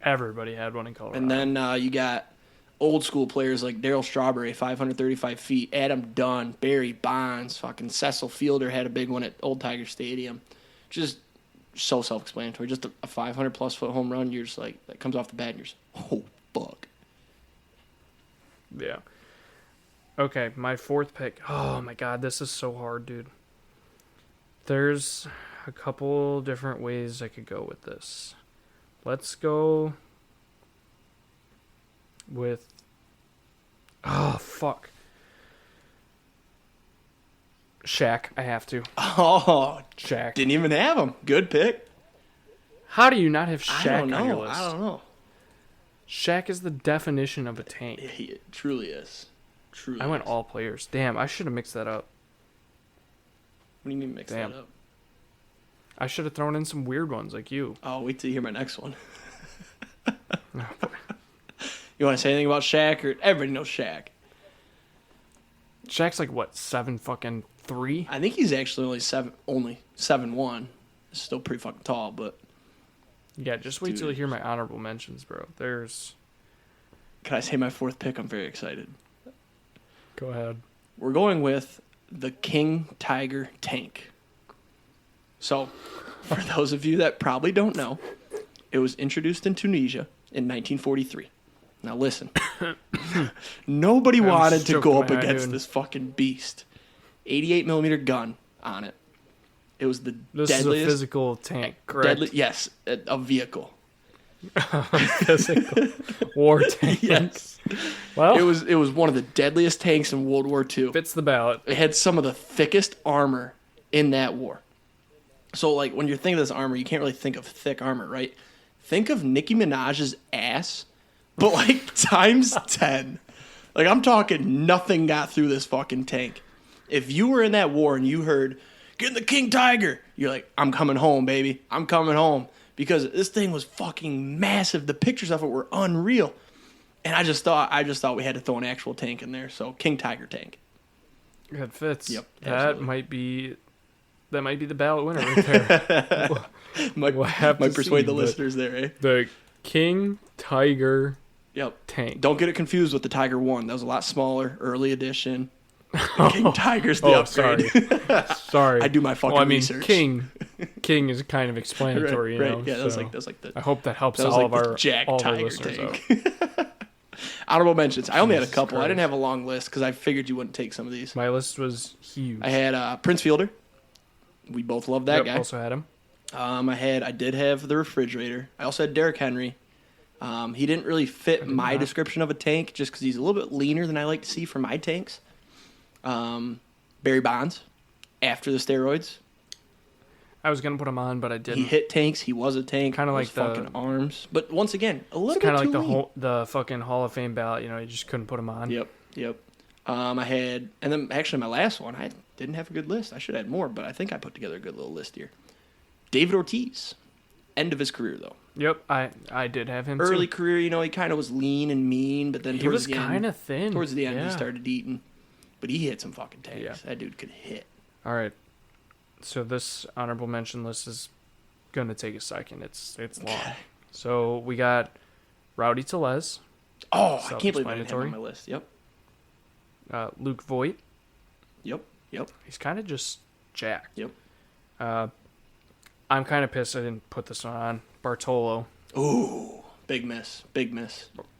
Everybody had one in Colorado. And then you got old school players like Darryl Strawberry, 535 feet, Adam Dunn, Barry Bonds, fucking Cecil Fielder had a big one at Old Tiger Stadium. Just so self-explanatory. Just a 500-plus foot home run, you're just like, that comes off the bat, and you're just, oh, fuck. Yeah. Okay, my 4th pick. Oh, my God, this is so hard, dude. There's a couple different ways I could go with this. Let's go with... Oh, fuck. Shaq, I have to. Oh, Shaq. didn't even have him. Good pick. How do you not have I Shaq don't know. on your list? I don't know. Shaq is the definition of a tank. Yeah, he truly is. Truly I went is. all players. Damn, I should have mixed that up. What do you mean mix Damn. that up? I should have thrown in some weird ones like you. Oh, wait till you hear my next one. You want to say anything about Shaq? Or everybody knows Shaq. Shaq's like what, 7'3"? I think he's actually only 7'1". Still pretty fucking tall, but Yeah, just wait till you hear my honorable mentions, bro. There's... can I say my 4th pick? I'm very excited. Go ahead. We're going with the King Tiger tank. So, for those of you that probably don't know, it was introduced in Tunisia in 1943. Now listen, nobody wanted to go up against this fucking beast. 88 millimeter gun on it. It was the This deadliest. is a physical tank, correct? Yes, a vehicle. Physical war tank. Yes, Well, it was one of the deadliest tanks in World War II. fits the ballot. It had some of the thickest armor in that war. So, like, when you're thinking of this armor, you can't really think of thick armor, right? Think of Nicki Minaj's ass, but, like, times 10. Like, I'm talking nothing got through this fucking tank. If you were in that war and you heard, get in the King Tiger, you're like, I'm coming home, baby. I'm coming home. Because this thing was fucking massive. The pictures of it were unreal. And I just thought we had to throw an actual tank in there. So, King Tiger tank. It fits. Yep, That absolutely. might be the ballot winner right there. Might to persuade see, the but- listeners there, eh? The King Tiger Yep. tank. Don't get it confused with the Tiger 1. That was a lot smaller, early edition. The King Tiger's the upgrade. Sorry. I do my fucking well, I mean, research. King is kind of explanatory, right, you know. Yeah, that was so like the I hope that helps that was all like of the our Jack all of our Tiger listeners tank. out. Honorable mentions. I only had a Jesus couple. I didn't Christ. have a long list because I figured you wouldn't take some of these. My list was huge. I had Prince Fielder. We both love that guy. Also had him. I did have the refrigerator. I also had Derrick Henry. He didn't really fit my not. description of a tank just because he's a little bit leaner than I like to see for my tanks. Barry Bonds, after the steroids. I was gonna put him on, but I didn't. He hit tanks. He was a tank. Kinda Those like the- fucking arms. But once again, a little It's kind bit of too like late. the fucking Hall of Fame ballot. You know, you just couldn't put him on. Yep. I had, and then actually my last one, I didn't have a good list. I should have had more, but I think I put together a good little list here. David Ortiz, end of his career though. Yep, I did have him Early too. career, he kind of was lean and mean, but then He towards was the end, kind of thin. towards the end yeah. he started eating. But he hit some fucking tanks. Yeah. That dude could hit. All right, so this honorable mention list is gonna take a second. It's long. Okay. So we got Rowdy Tellez, Oh, I can't believe I didn't have him Self-explanatory. on my list. Yep. Luke Voigt. Yep. He's kind of just jacked. Yep. I'm kind of pissed I didn't put this one on. Bartolo. Ooh, big miss.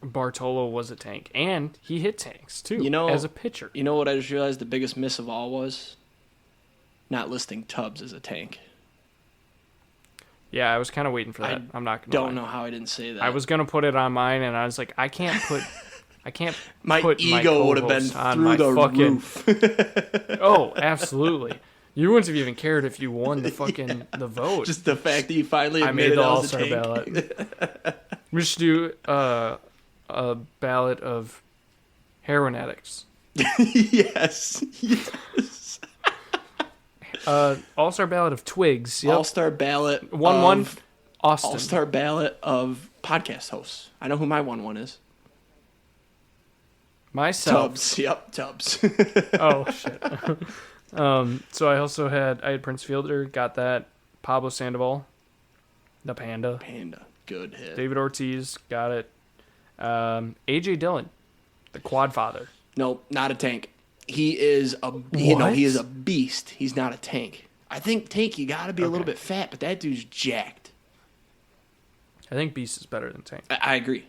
Bartolo was a tank, and he hit tanks too. You know- as a pitcher. You know what I just realized the biggest miss of all was? Not listing Tubbs as a tank. Yeah, I was kind of waiting for that. I'm not gonna. Don't lie. know how I didn't say that. I was gonna put it on mine, and I was like, I can't put. My put ego would have been co-host on through my the fucking- roof. Oh, absolutely. You wouldn't have even cared if you won the fucking the vote. Just the fact that you finally I made admitted the I All was a Star tank. ballot. We should do a ballot of heroin addicts. Yes. All Star ballot of twigs. Yep. All-Star ballot. 1-1. of- Austin. All-Star ballot of podcast hosts. I know who my 1-1 is. Myself. Tubbs. Yep, Tubbs. Oh shit. So I also had Prince Fielder, got that. Pablo Sandoval, the Panda. Panda. Good hit. David Ortiz, got it. AJ Dillon, the Quad Father. Nope, not a tank. He is a What? he is a beast. He's not a tank. I think tank you got to be a little Okay. bit fat, but that dude's jacked. I think Beast is better than Tank. I agree.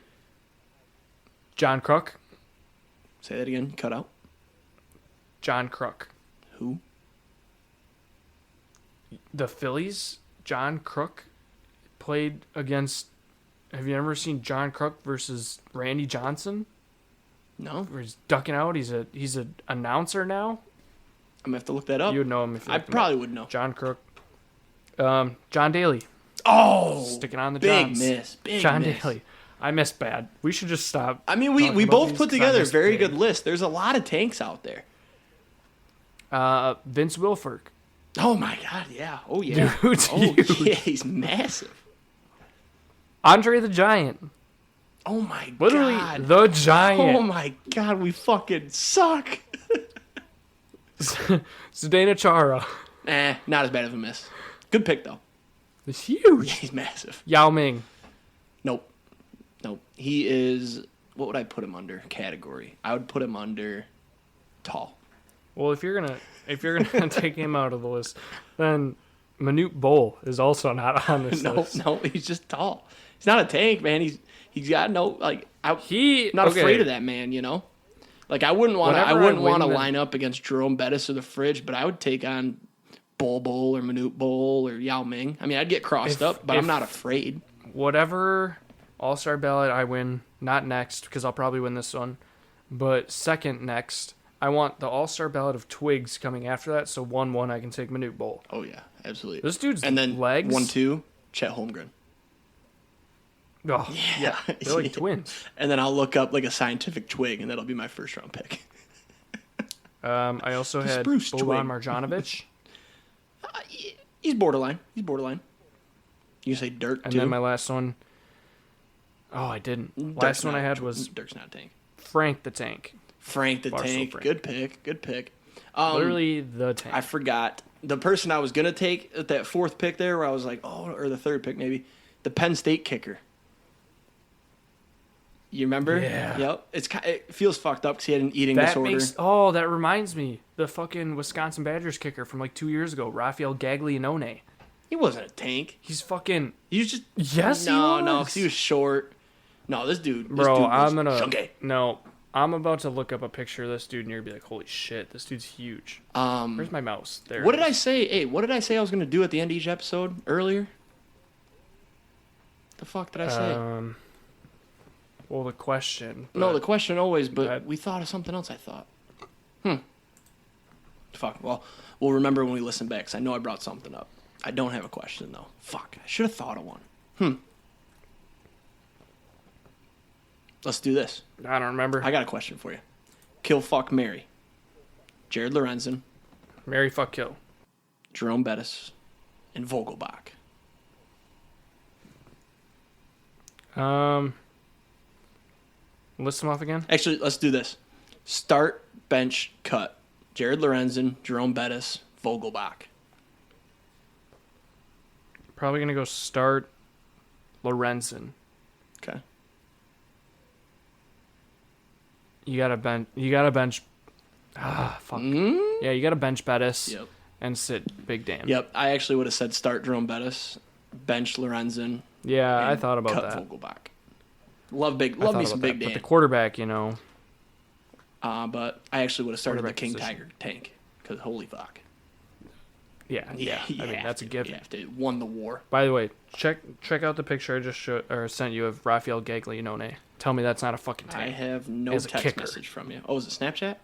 John Crook. Say that again. Cut out. John Crook. Who? The Phillies. John Crook played against. Have you ever seen John Crook versus Randy Johnson? No. Where he's ducking out. He's an announcer now. I'm gonna have to look that up. You would know him if you I looked him probably up. would know. John Crook. John Daly. Oh, Sticking on the big Johns. miss. Big John miss. Daly. I missed bad. We should just stop. I mean, talking we about both these put 'cause I together a missed very big. good list. There's a lot of tanks out there. Vince Wilfork. Oh my god, yeah. Oh yeah. Dude's oh huge. yeah, he's massive. Andre the Giant. Oh my Literally god. the Giant. Oh my god, we fucking suck. Zdeno Chara. Not as bad of a miss. Good pick though. It's huge. He's massive. Yao Ming. Nope. He is. What would I put him under category? I would put him under tall. Well, if you're gonna take him out of the list, then Manute Bol is also not on this list. No, he's just tall. He's not a tank, man. He's got no like. I'm He not okay. afraid of that man. You know, like I wouldn't want to. I Whenever I wouldn't want to win the- line up against Jerome Bettis or the Fridge, but I would take on Bol or Manute Bol or Yao Ming. I mean, I'd get crossed up, but I'm if- not afraid. Whatever All-Star ballot I win, not next because I'll probably win this one, but second next. I want the All-Star ballot of twigs coming after that, so 1-1 I can take Manute Bol. Oh yeah, absolutely. This dude's and then legs 1-2, Chet Holmgren. Oh, yeah. They're like twins. And then I'll look up like a scientific twig, and that'll be my first round pick. I also had spruce twig. Boban Marjanovic, He's borderline. You say Dirk and too. then my last one. Oh, I didn't. Last one I had was Dirk's not a tank. Frank the Tank. Frank the Barstool Tank. Frank. Good pick. Literally the tank. I forgot the person I was gonna take at that fourth pick there, where I was like, oh, or the third pick maybe, the Penn State kicker. You remember? Yeah. Yep. It feels fucked up because he had an eating that disorder. that reminds me. The fucking Wisconsin Badgers kicker from like 2 years ago, Rafael Gaglianone. He wasn't a tank. He's fucking He was just Yes, he no, was. because he was short. No, this dude. bro. was I'm gonna chunky. no. I'm about to look up a picture of this dude, and you're gonna be like, "Holy shit, this dude's huge." Where's my mouse? There. What did I say? Hey, what did I say I was gonna do at the end of each episode earlier? The fuck did I say? Well, the question. No, but the question always, but that- we thought of something else. I thought. Fuck. Well, we'll remember when we listen back, 'cause I know I brought something up. I don't have a question, though. Fuck. I should have thought of one. Let's do this. I don't remember. I got a question for you. Kill, fuck, marry. Jared Lorenzen, Marry, fuck, kill. Jerome Bettis, and Vogelbach. List them off again. Actually, let's do this. Start, bench, cut. Jared Lorenzen, Jerome Bettis, Vogelbach. Probably gonna go start Lorenzen. Okay. You gotta bench. Fuck. Yeah, you gotta bench Bettis. Yep. And sit Big Dan. Yep. I actually would have said start Jerome Bettis, bench Lorenzen. Yeah, and I thought about cut that. Vogelbach. Love me some Big Dan. But the quarterback, you know. But I actually would have started the Quarterback King position. Tiger tank, because holy fuck. Yeah. I mean, that's a given. You have to won the war. By the way, check out the picture I just sent you of Rafael Gaglianone. Tell me that's not a fucking I tank. have no As a text kicker. message from you. Oh, is it Snapchat?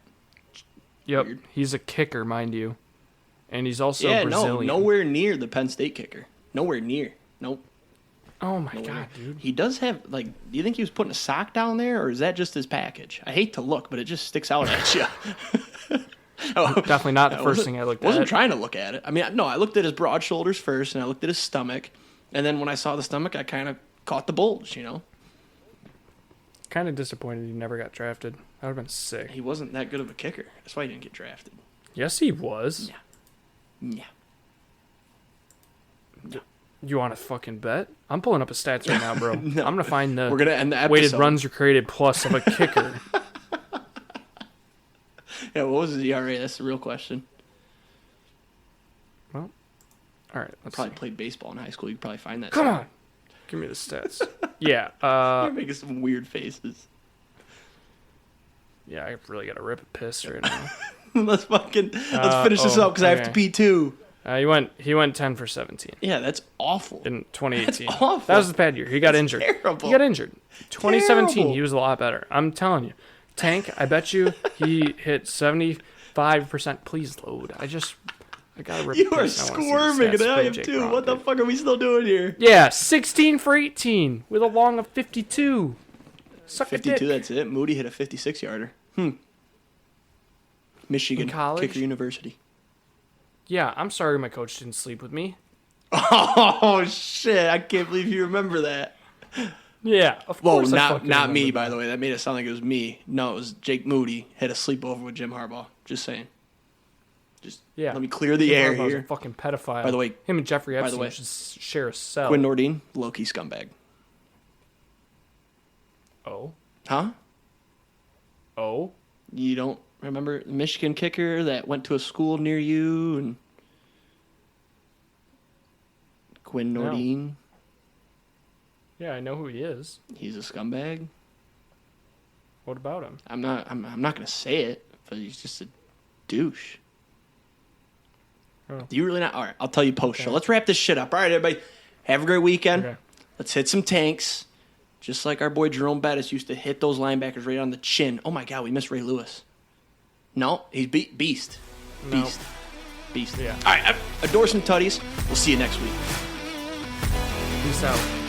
Yep, Weird. he's a kicker, mind you, and he's also Yeah, Brazilian. nowhere near the Penn State kicker. Nowhere near. Nope. Oh my Nowhere god, near. dude. He does have, like, do you think he was putting a sock down there, or is that just his package? I hate to look, but it just sticks out at you. Definitely not the first thing I looked at. Wasn't trying to look at it. I mean, no, I looked at his broad shoulders first, and I looked at his stomach, and then when I saw the stomach, I kind of caught the bulge, you know? Kind of disappointed he never got drafted. That would have been sick. He wasn't that good of a kicker. That's why he didn't get drafted. Yes, he was. Yeah. You want to fucking bet? I'm pulling up his stats right now, bro. No. I'm gonna find the We're going to end the episode. weighted runs created plus of a kicker. Yeah, what was his ERA? That's the real question. Well, all right. Let's Probably see. played baseball in high school. You could probably find that. Come somewhere. on, give me the stats. Yeah. You're making some weird faces. Yeah. I really got to rip a piss right now. let's finish this up because I have to pee too. He went 10 for 17 Yeah, that's awful. in 2018. That's awful. That was the bad year. He got injured. terrible. He got injured. 2017, Terrible. he was a lot better. I'm telling you. Tank, I bet you he hit 75%. Please load. I gotta rip. You a are piss. I wanna see the squirming, stats and I from am Jake too. Brown, What the dude. fuck are we still doing here? Yeah, 16 for 18 with a long of 52. Suck a 52, dick. that's it. Moody hit a 56-yarder. Michigan, In college? Kicker University. Yeah, I'm sorry my coach didn't sleep with me. Oh, shit. I can't believe you remember that. Yeah, of Whoa, course. I not fucking me, remember by that. the way. That made it sound like it was me. No, it was Jake Moody had a sleepover with Jim Harbaugh. Just saying. Just Yeah. let me clear the air Harbaugh's here. a fucking pedophile. By the way- him and Jeffrey the Epstein way- should share a cell. Quinn Nordine, low-key scumbag. Oh, Huh? oh. You don't remember the Michigan kicker that went to a school near you and Quinn No. Nordine? Yeah, I know who he is. He's a scumbag. What about him? I'm not gonna say it, but he's just a douche. Oh. Do you really not? All right, I'll tell you post show. Okay. Let's wrap this shit up. All right, everybody, have a great weekend. Okay. Let's hit some tanks, just like our boy Jerome Bettis used to hit those linebackers right on the chin. Oh my God, we missed Ray Lewis. No, he's beast, No. beast. Yeah. All right, adore some tutties. We'll see you next week. Peace out.